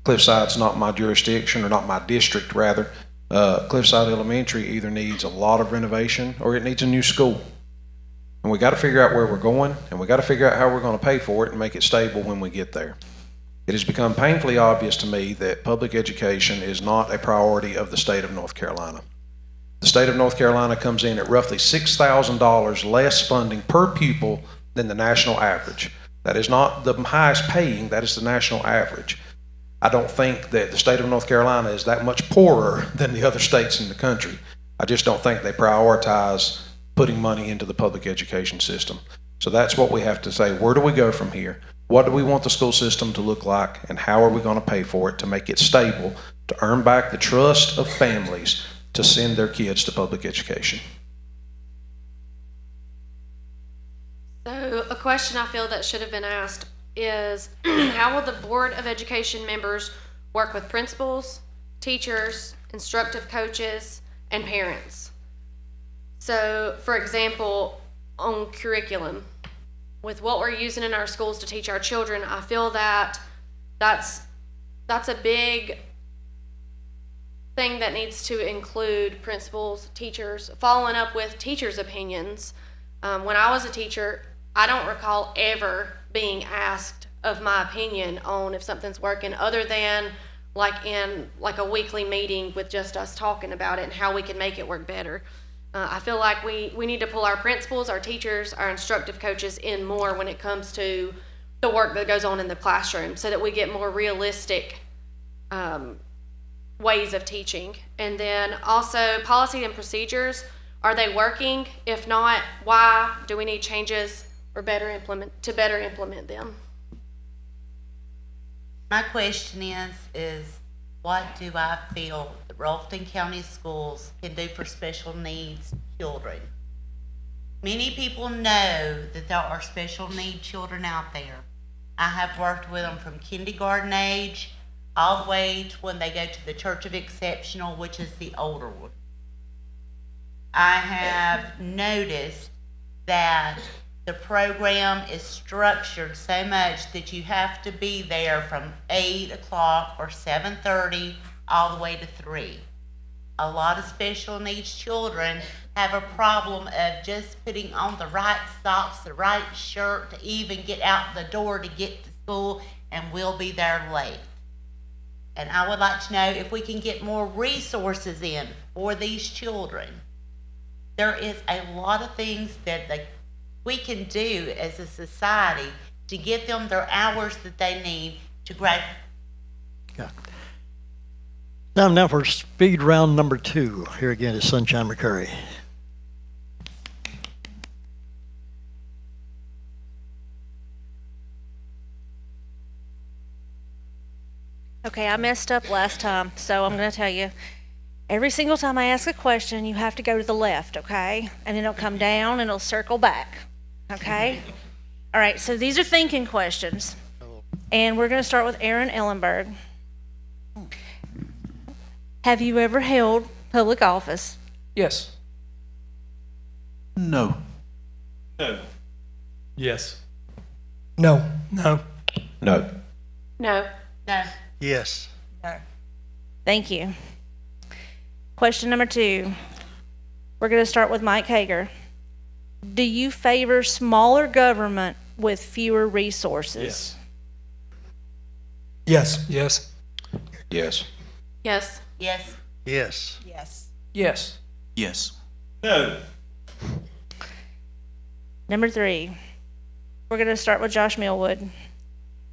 Cliffside's not my jurisdiction, or not my district, rather. Cliffside Elementary either needs a lot of renovation or it needs a new school. And we got to figure out where we're going, and we got to figure out how we're going to pay for it and make it stable when we get there. It has become painfully obvious to me that public education is not a priority of the state of North Carolina. The state of North Carolina comes in at roughly $6,000 less funding per pupil than the national average. That is not the highest paying, that is the national average. I don't think that the state of North Carolina is that much poorer than the other states in the country. I just don't think they prioritize putting money into the public education system. So that's what we have to say. Where do we go from here? What do we want the school system to look like, and how are we going to pay for it to make it stable, to earn back the trust of families to send their kids to public education? So a question I feel that should have been asked is, how will the Board of Education members work with principals, teachers, instructive coaches, and parents? So, for example, on curriculum, with what we're using in our schools to teach our children, I feel that that's a big thing that needs to include principals, teachers, following up with teachers' opinions. When I was a teacher, I don't recall ever being asked of my opinion on if something's working, other than in a weekly meeting with just us talking about it and how we can make it work better. I feel like we need to pull our principals, our teachers, our instructive coaches in more when it comes to the work that goes on in the classroom, so that we get more realistic ways of teaching. And then also policy and procedures, are they working? If not, why? Do we need changes or better implement them? My question is what do I feel that Ralston County Schools can do for special needs children? Many people know that there are special need children out there. I have worked with them from kindergarten age all the way to when they go to the Church of Exceptional, which is the older one. I have noticed that the program is structured so much that you have to be there from 8 o'clock or 7:30 all the way to 3. A lot of special needs children have a problem of just putting on the right socks, the right shirt to even get out the door to get to school, and we'll be there late. And I would like to know if we can get more resources in for these children. There is a lot of things that we can do as a society to get them their hours that they need to graduate. Yeah. Time now for speed round number 2. Here again is Sunshine McCurry. Okay, I messed up last time, so I'm going to tell you. Every single time I ask a question, you have to go to the left, okay? And then it'll come down and it'll circle back, okay? All right, so these are thinking questions. And we're going to start with Aaron Ellenberg. Have you ever held public office? Yes. No. No. Yes. No. No. No. No. No. Yes. No. Thank you. Question number 2. We're going to start with Mike Hager. Do you favor smaller government with fewer resources? Yes. Yes. Yes. Yes. Yes. Yes. Yes. Yes. Yes. No. Number 3. We're going to start with Josh Millwood.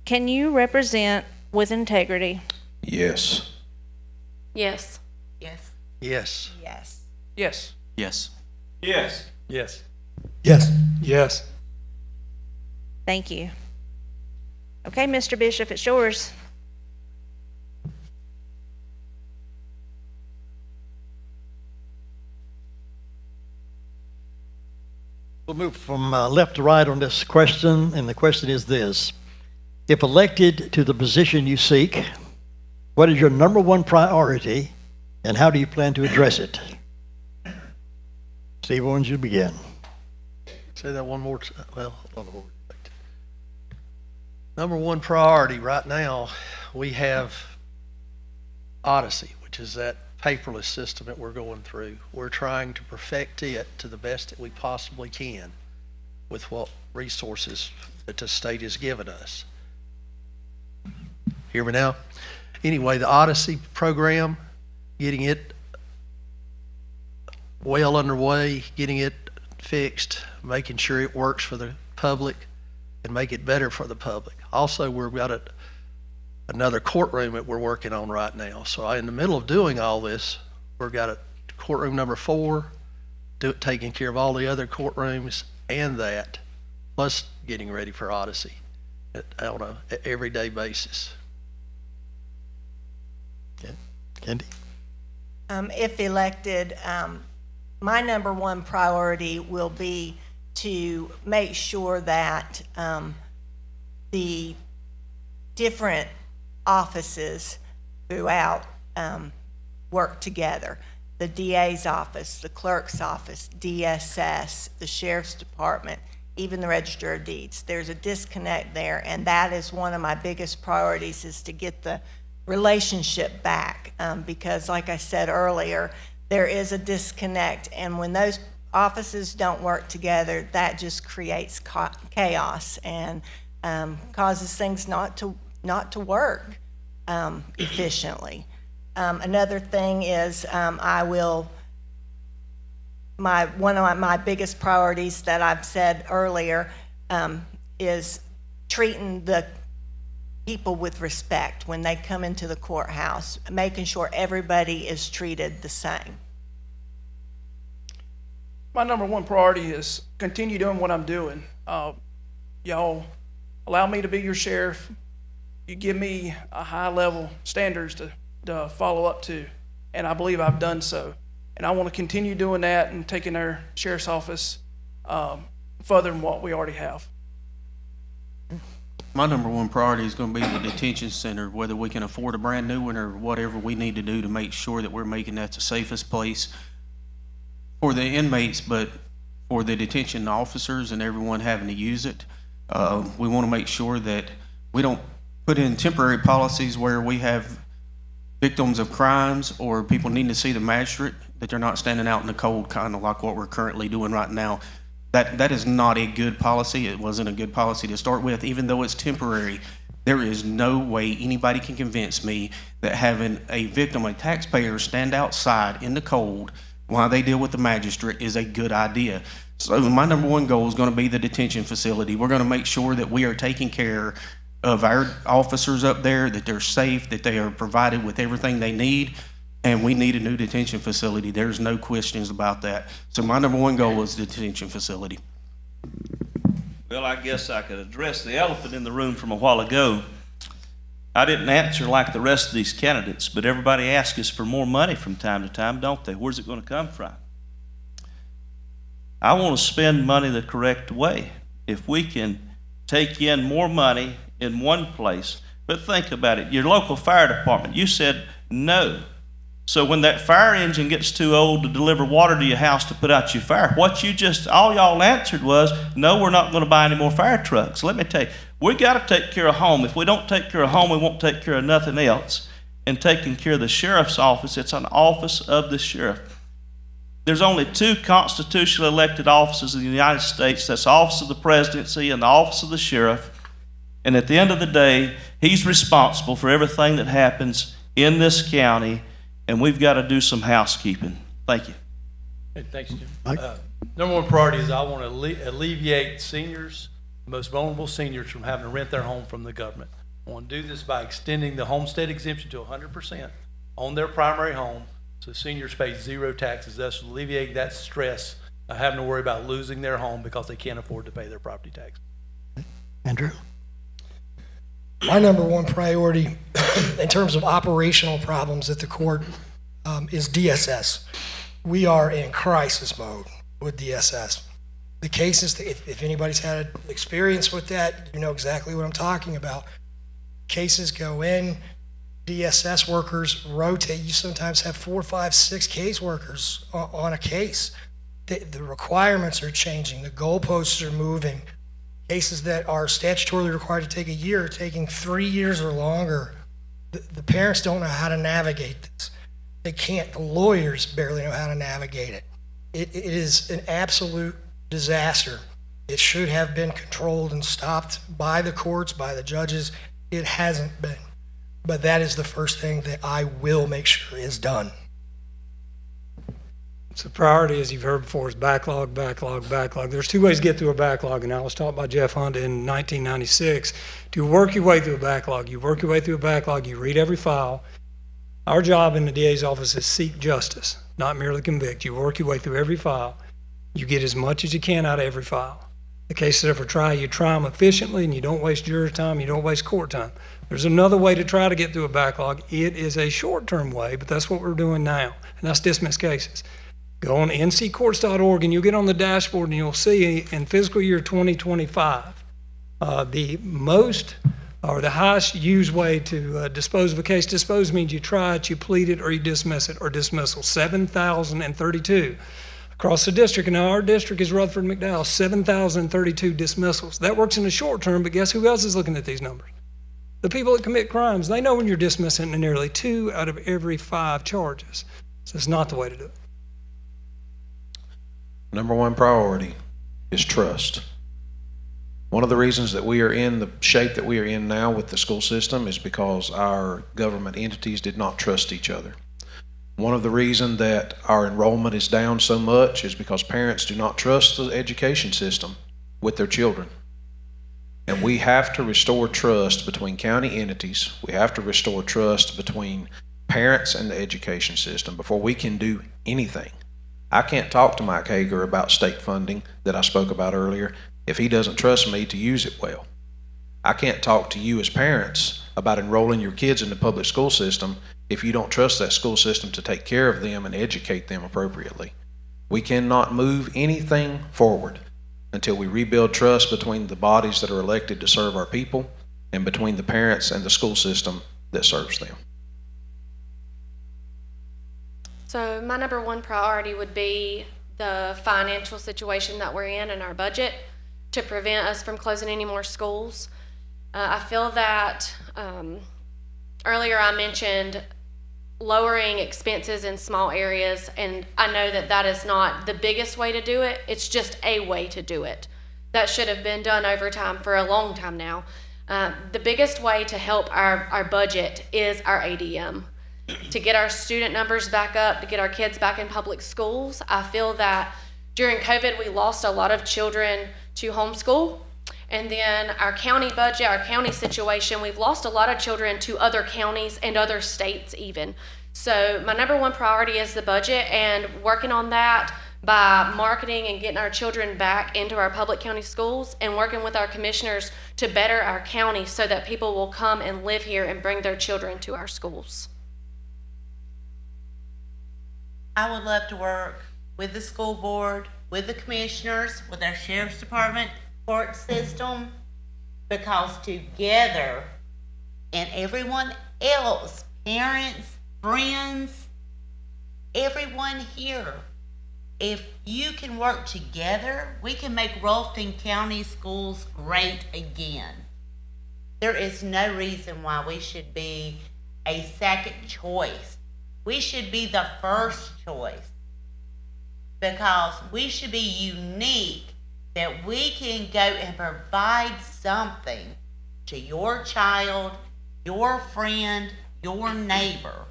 Can you represent with integrity? Yes. Yes. Yes. Yes. Yes. Yes. Yes. Yes. Yes. Yes. Yes. Thank you. Okay, Mr. Bishop, it's yours. We'll move from left to right on this question, and the question is this. If elected to the position you seek, what is your number one priority, and how do you plan to address it? Steve Owens, you begin. Say that one more time. Well, hold on. Number one priority right now, we have Odyssey, which is that paperless system that we're going through. We're trying to perfect it to the best that we possibly can with what resources that the state has given us. Hear me now? Anyway, the Odyssey program, getting it well underway, getting it fixed, making sure it works for the public and make it better for the public. Also, we've got another courtroom that we're working on right now. So in the middle of doing all this, we've got a courtroom number 4, taking care of all the other courtrooms and that, plus getting ready for Odyssey on a everyday basis. Okay. Kendi? If elected, my number one priority will be to make sure that the different offices throughout work together. The DA's office, the clerk's office, DSS, the sheriff's department, even the register of deeds. There's a disconnect there, and that is one of my biggest priorities, is to get the relationship back, because like I said earlier, there is a disconnect, and when those offices don't work together, that just creates chaos and causes things not to work efficiently. Another thing is one of my biggest priorities that I've said earlier is treating the people with respect when they come into the courthouse, making sure everybody is treated the same. My number one priority is continue doing what I'm doing. Y'all allow me to be your sheriff. You give me a high level standards to follow up to, and I believe I've done so. And I want to continue doing that and taking our sheriff's office further than what we already have. My number one priority is going to be the detention center, whether we can afford a brand new one or whatever we need to do to make sure that we're making that the safest place for the inmates, but for the detention officers and everyone having to use it. We want to make sure that we don't put in temporary policies where we have victims of crimes or people needing to see the magistrate, that they're not standing out in the cold, kind of like what we're currently doing right now. That is not a good policy. It wasn't a good policy to start with, even though it's temporary. There is no way anybody can convince me that having a victim, a taxpayer, stand outside in the cold while they deal with the magistrate is a good idea. So my number one goal is going to be the detention facility. We're going to make sure that we are taking care of our officers up there, that they're safe, that they are provided with everything they need, and we need a new detention facility. There's no questions about that. So my number one goal is the detention facility. Well, I guess I could address the elephant in the room from a while ago. I didn't answer like the rest of these candidates, but everybody asks us for more money from time to time, don't they? Where's it going to come from? I want to spend money the correct way. If we can take in more money in one place, but think about it. Your local fire department, you said no. So when that fire engine gets too old to deliver water to your house to put out your fire, all y'all answered was, no, we're not going to buy any more fire trucks. Let me tell you, we got to take care of home. If we don't take care of home, we won't take care of nothing else. And taking care of the sheriff's office, it's an office of the sheriff. There's only two constitutionally elected offices in the United States. That's the office of the presidency and the office of the sheriff. And at the end of the day, he's responsible for everything that happens in this county, and we've got to do some housekeeping. Thank you. Hey, thanks, Jim. Number one priority is I want to alleviate seniors, the most vulnerable seniors, from having to rent their home from the government. I want to do this by extending the homestead exemption to 100% on their primary home, so seniors pay zero taxes, thus alleviating that stress of having to worry about losing their home because they can't afford to pay their property tax. Andrew? My number one priority in terms of operational problems at the court is DSS. We are in crisis mode with DSS. The cases, if anybody's had experience with that, you know exactly what I'm talking about. Cases go in, DSS workers rotate. You sometimes have 4, 5, 6 case workers on a case. The requirements are changing. The goalposts are moving. Cases that are statutorily required to take a year are taking 3 years or longer. The parents don't know how to navigate this. They can't. The lawyers barely know how to navigate it. It is an absolute disaster. It should have been controlled and stopped by the courts, by the judges. It hasn't been. But that is the first thing that I will make sure is done. So priority, as you've heard before, is backlog, backlog, backlog. There's two ways to get through a backlog, and I was taught by Jeff Hunt in 1996 to work your way through a backlog. You work your way through a backlog, you read every file. Our job in the DA's office is seek justice, not merely convict. You work your way through every file. You get as much as you can out of every file. The cases that are for trial, you try them efficiently, and you don't waste juror time, you don't waste court time. There's another way to try to get through a backlog. It is a short-term way, but that's what we're doing now, and that's dismiss cases. Go on nccourts.org and you'll get on the dashboard and you'll see in fiscal year 2025, the most or the highest used way to dispose of a case. Dispose means you try it, you plead it, or you dismiss it, or dismissal. 7,032 across the district. And now our district is Rutherford and McDowell, 7,032 dismissals. That works in the short term, but guess who else is looking at these numbers? The people that commit crimes. They know when you're dismissing nearly 2 out of every 5 charges. So it's not the way to do it. Number one priority is trust. One of the reasons that we are in the shape that we are in now with the school system is because our government entities did not trust each other. One of the reasons that our enrollment is down so much is because parents do not trust the education system with their children. And we have to restore trust between county entities. We have to restore trust between parents and the education system before we can do anything. I can't talk to Mike Hager about state funding that I spoke about earlier if he doesn't trust me to use it well. I can't talk to you as parents about enrolling your kids in the public school system if you don't trust that school system to take care of them and educate them appropriately. We cannot move anything forward until we rebuild trust between the bodies that are elected to serve our people and between the parents and the school system that serves them. So my number one priority would be the financial situation that we're in and our budget to prevent us from closing any more schools. I feel that earlier I mentioned lowering expenses in small areas, and I know that that is not the biggest way to do it. It's just a way to do it. That should have been done over time for a long time now. The biggest way to help our budget is our ADM. To get our student numbers back up, to get our kids back in public schools. I feel that during COVID, we lost a lot of children to homeschool. And then our county budget, our county situation, we've lost a lot of children to other counties and other states even. So my number one priority is the budget, and working on that by marketing and getting our children back into our public county schools, and working with our commissioners to better our county so that people will come and live here and bring their children to our schools. I would love to work with the school board, with the commissioners, with our sheriff's department, court system, because together, and everyone else, parents, friends, everyone here, if you can work together, we can make Rutherford County schools great again. There is no reason why we should be a second choice. We should be the first choice, because we should be unique, that we can go and provide something to your child, your friend, your neighbor.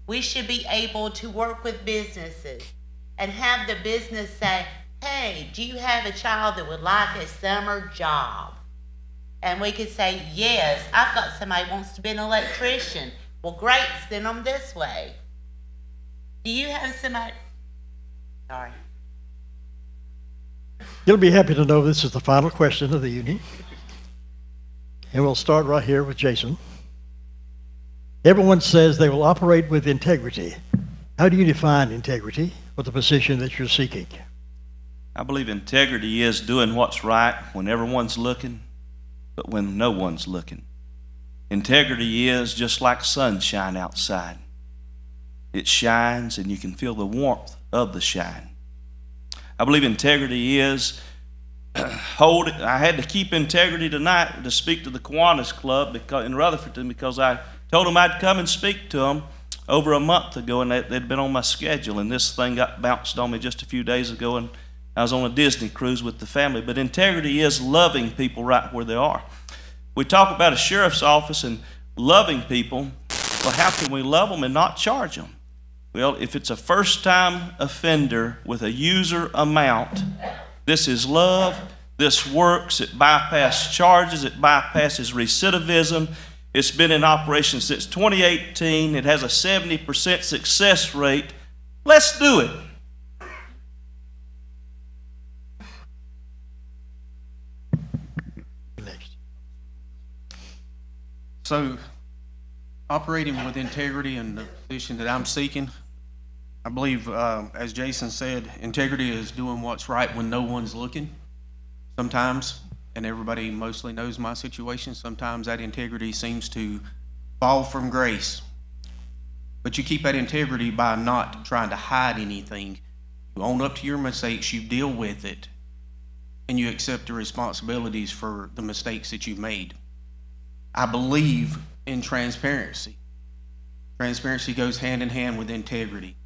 We should be able to work with businesses and have the business say, hey, do you have a child that would like a summer job? And we could say, yes, I've got somebody who wants to be an electrician. Well, great, send them this way. Do you have somebody? Sorry. You'll be happy to know this is the final question of the evening. And we'll start right here with Jason. Everyone says they will operate with integrity. How do you define integrity for the position that you're seeking? I believe integrity is doing what's right when everyone's looking, but when no one's looking. Integrity is just like sunshine outside. It shines and you can feel the warmth of the shine. I believe integrity is I had to keep integrity tonight to speak to the Kiwanis Club in Rutherford, because I told them I'd come and speak to them over a month ago, and they'd been on my schedule, and this thing got bounced on me just a few days ago, and I was on a Disney cruise with the family. But integrity is loving people right where they are. We talk about a sheriff's office and loving people. Well, how can we love them and not charge them? Well, if it's a first-time offender with a user amount, this is love. This works. It bypasses charges. It bypasses recidivism. It's been in operation since 2018. It has a 70% success rate. Let's do it. Next. So, operating with integrity in the position that I'm seeking, I believe, as Jason said, integrity is doing what's right when no one's looking. Sometimes, and everybody mostly knows my situation, sometimes that integrity seems to fall from grace. But you keep that integrity by not trying to hide anything. You own up to your mistakes, you deal with it, and you accept the responsibilities for the mistakes that you've made. I believe in transparency. Transparency goes hand in hand with integrity.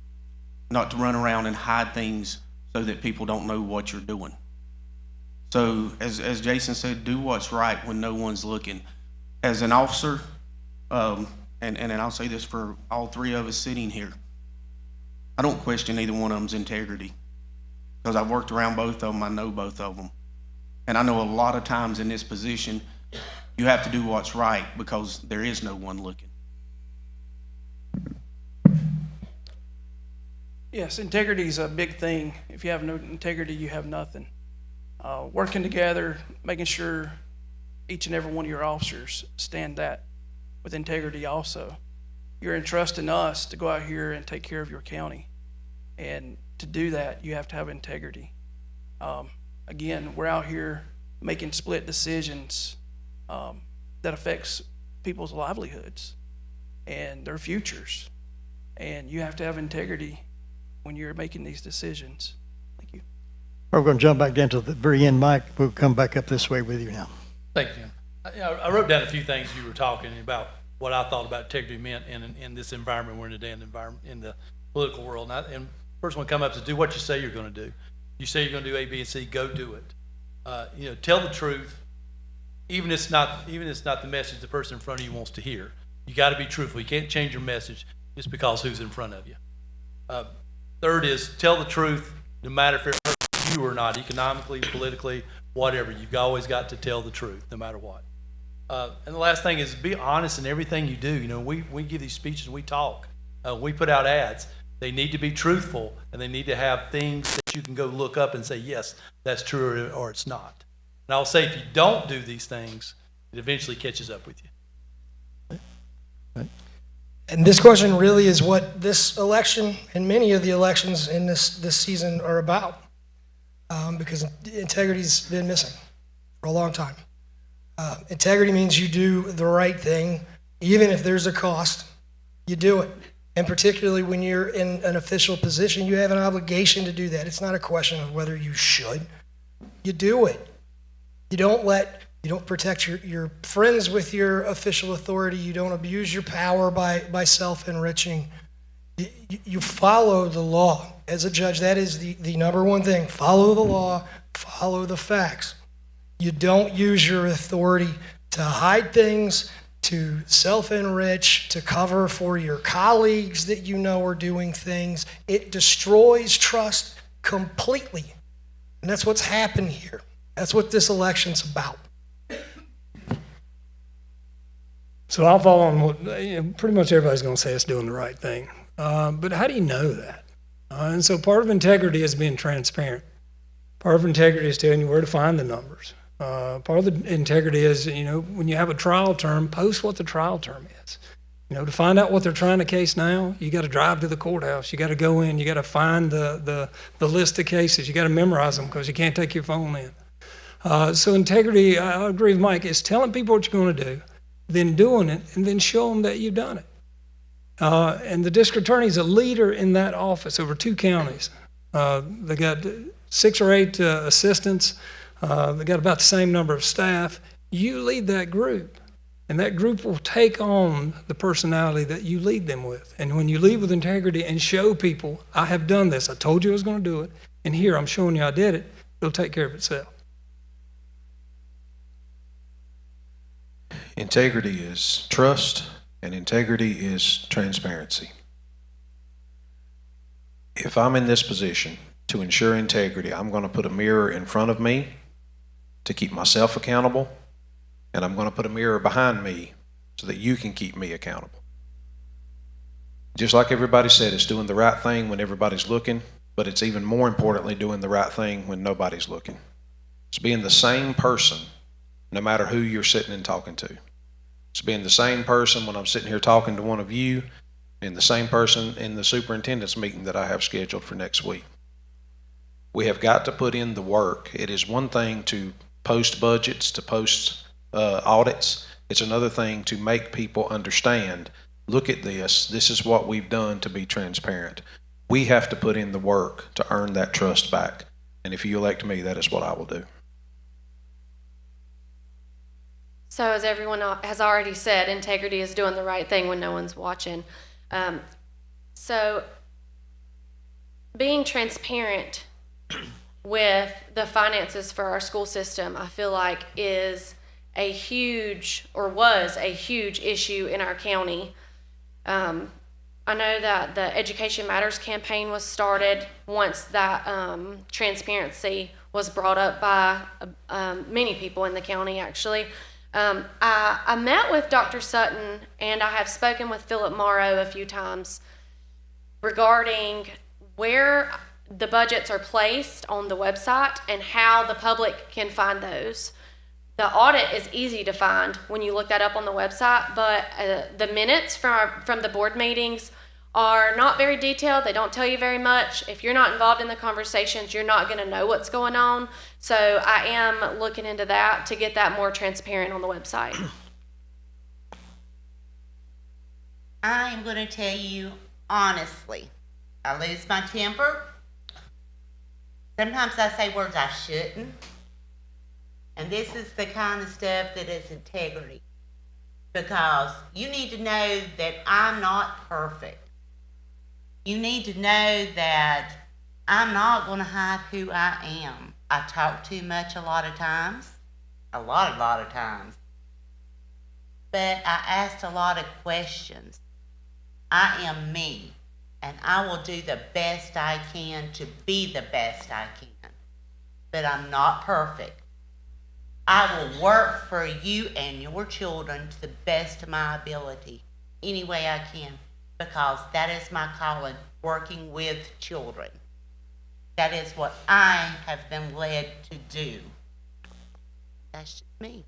Not to run around and hide things so that people don't know what you're doing. So, as Jason said, do what's right when no one's looking. As an officer, and I'll say this for all three of us sitting here, I don't question either one of them's integrity, because I've worked around both of them. I know both of them. And I know a lot of times in this position, you have to do what's right because there is no one looking. Yes, integrity is a big thing. If you have no integrity, you have nothing. Working together, making sure each and every one of your officers stand that with integrity also. You're entrusting us to go out here and take care of your county. And to do that, you have to have integrity. Again, we're out here making split decisions. that affects people's livelihoods and their futures. And you have to have integrity when you're making these decisions. Thank you. We're going to jump back down to the very end, Mike. We'll come back up this way with you now. Thank you. I wrote down a few things you were talking about, what I thought about integrity meant in this environment we're in today, in the political world. And first one come up is do what you say you're going to do. You say you're going to do A, B, and C, go do it. Tell the truth, even if it's not the message the person in front of you wants to hear. You got to be truthful. You can't change your message just because who's in front of you. Third is tell the truth, no matter if it hurts you or not, economically, politically, whatever. You've always got to tell the truth, no matter what. And the last thing is be honest in everything you do. We give these speeches, we talk, we put out ads. They need to be truthful, and they need to have things that you can go look up and say, yes, that's true, or it's not. And I'll say if you don't do these things, it eventually catches up with you. And this question really is what this election and many of the elections in this season are about, because integrity's been missing for a long time. Integrity means you do the right thing, even if there's a cost, you do it. And particularly when you're in an official position, you have an obligation to do that. It's not a question of whether you should. You do it. You don't protect your friends with your official authority. You don't abuse your power by self-enriching. You follow the law. As a judge, that is the number one thing. Follow the law, follow the facts. You don't use your authority to hide things, to self-enrich, to cover for your colleagues that you know are doing things. It destroys trust completely. And that's what's happened here. That's what this election's about. So I'll follow on what pretty much everybody's going to say it's doing the right thing. But how do you know that? And so part of integrity is being transparent. Part of integrity is telling you where to find the numbers. Part of the integrity is, when you have a trial term, post what the trial term is. To find out what they're trying to case now, you got to drive to the courthouse. You got to go in. You got to find the list of cases. You got to memorize them because you can't take your phone in. So integrity, I agree with Mike, is telling people what you're going to do, then doing it, and then show them that you've done it. And the district attorney is a leader in that office over 2 counties. They got 6 or 8 assistants. They got about the same number of staff. You lead that group, and that group will take on the personality that you lead them with. And when you lead with integrity and show people, I have done this, I told you I was going to do it, and here I'm showing you I did it, it'll take care of itself. Integrity is trust, and integrity is transparency. If I'm in this position to ensure integrity, I'm going to put a mirror in front of me to keep myself accountable, and I'm going to put a mirror behind me so that you can keep me accountable. Just like everybody said, it's doing the right thing when everybody's looking, but it's even more importantly doing the right thing when nobody's looking. It's being the same person no matter who you're sitting and talking to. It's being the same person when I'm sitting here talking to one of you, and the same person in the superintendent's meeting that I have scheduled for next week. We have got to put in the work. It is one thing to post budgets, to post audits. It's another thing to make people understand, look at this, this is what we've done to be transparent. We have to put in the work to earn that trust back. And if you elect me, that is what I will do. So as everyone has already said, integrity is doing the right thing when no one's watching. So being transparent with the finances for our school system, I feel like is a huge, or was a huge issue in our county. I know that the Education Matters campaign was started once that transparency was brought up by many people in the county, actually. I met with Dr. Sutton, and I have spoken with Philip Morrow a few times regarding where the budgets are placed on the website and how the public can find those. The audit is easy to find when you look that up on the website, but the minutes from the board meetings are not very detailed. They don't tell you very much. If you're not involved in the conversations, you're not going to know what's going on. So I am looking into that to get that more transparent on the website. I am going to tell you honestly. I lose my temper. Sometimes I say words I shouldn't. And this is the kind of stuff that is integrity. Because you need to know that I'm not perfect. You need to know that I'm not going to hide who I am. I talk too much a lot of times. A lot of times. But I asked a lot of questions. I am me, and I will do the best I can to be the best I can. But I'm not perfect. I will work for you and your children to the best of my ability, any way I can, because that is my calling, working with children. That is what I have been led to do. That's just me.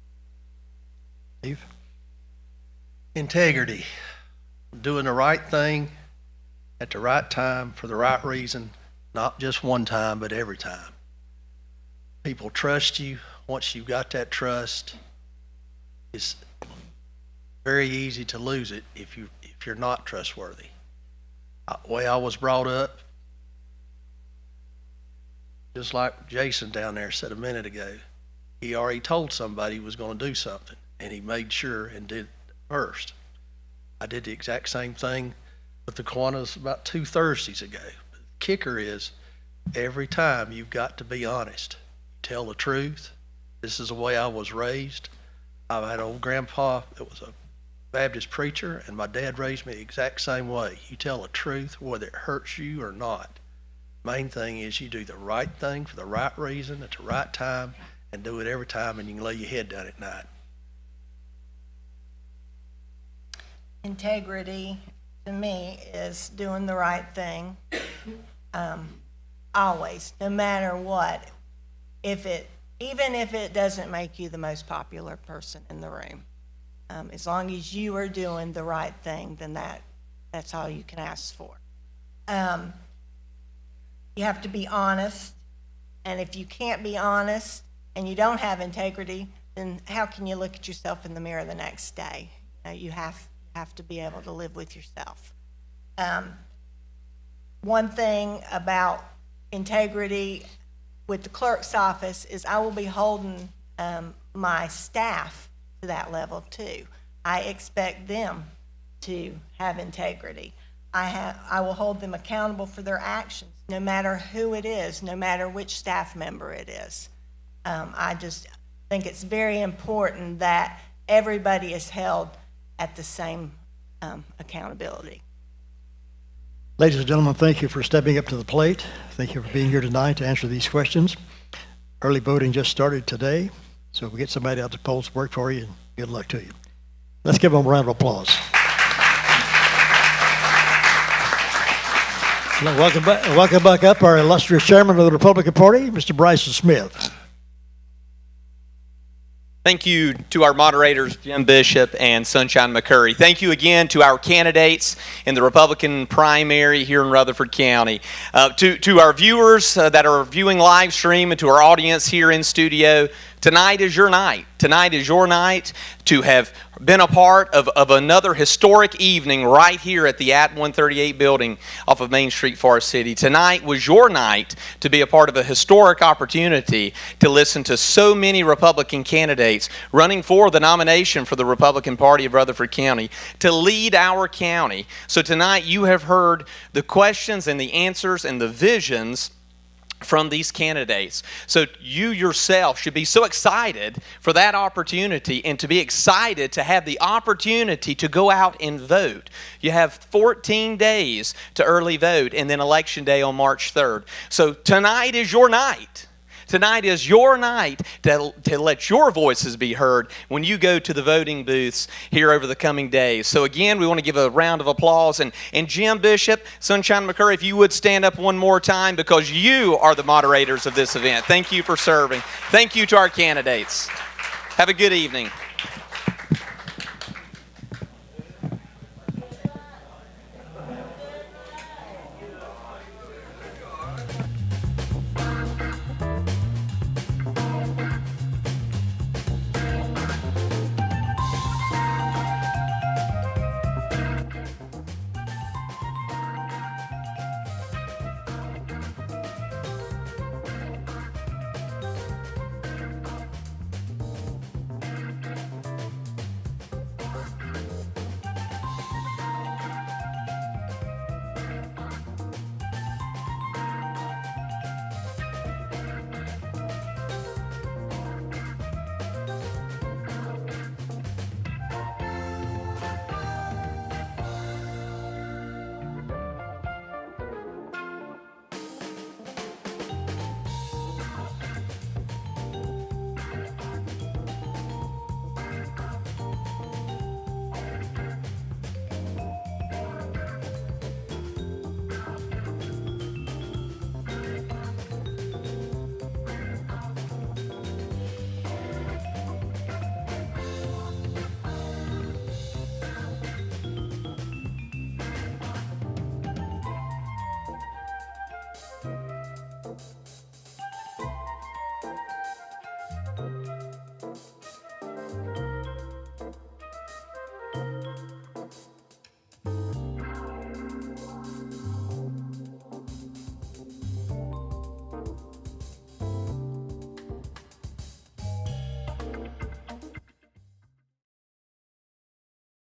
Steve? Integrity. Doing the right thing at the right time for the right reason, not just one time, but every time. People trust you. Once you've got that trust, it's very easy to lose it if you're not trustworthy. The way I was brought up, just like Jason down there said a minute ago, he already told somebody he was going to do something, and he made sure and did first. I did the exact same thing with the Kiwanis about 2 Thursdays ago. The kicker is, every time you've got to be honest. Tell the truth. This is the way I was raised. I've had an old grandpa that was a Baptist preacher, and my dad raised me the exact same way. You tell the truth whether it hurts you or not. Main thing is you do the right thing for the right reason at the right time, and do it every time, and you can lay your head down at night. Integrity, to me, is doing the right thing, always, no matter what. Even if it doesn't make you the most popular person in the room, as long as you are doing the right thing, then that's all you can ask for. You have to be honest, and if you can't be honest and you don't have integrity, then how can you look at yourself in the mirror the next day? You have to be able to live with yourself. One thing about integrity with the clerk's office is I will be holding my staff to that level too. I expect them to have integrity. I will hold them accountable for their actions, no matter who it is, no matter which staff member it is. I just think it's very important that everybody is held at the same accountability. Ladies and gentlemen, thank you for stepping up to the plate. Thank you for being here tonight to answer these questions. Early voting just started today, so if we get somebody out to polls work for you, and good luck to you. Let's give them a round of applause. Welcome back up our illustrious chairman of the Republican Party, Mr. Bryson Smith. Thank you to our moderators, Jim Bishop and Sunshine McCurry. Thank you again to our candidates in the Republican primary here in Rutherford County. To our viewers that are viewing live stream and to our audience here in studio, tonight is your night. Tonight is your night to have been a part of another historic evening right here at the At 138 building off of Main Street, Forest City. Tonight was your night to be a part of a historic opportunity to listen to so many Republican candidates running for the nomination for the Republican Party of Rutherford County to lead our county. So tonight you have heard the questions and the answers and the visions from these candidates. So you yourself should be so excited for that opportunity and to be excited to have the opportunity to go out and vote. You have 14 days to early vote and then Election Day on March 3rd. So tonight is your night. Tonight is your night to let your voices be heard when you go to the voting booths here over the coming days. So again, we want to give a round of applause. And Jim Bishop, Sunshine McCurry, if you would stand up one more time because you are the moderators of this event. Thank you for serving. Thank you to our candidates. Have a good evening.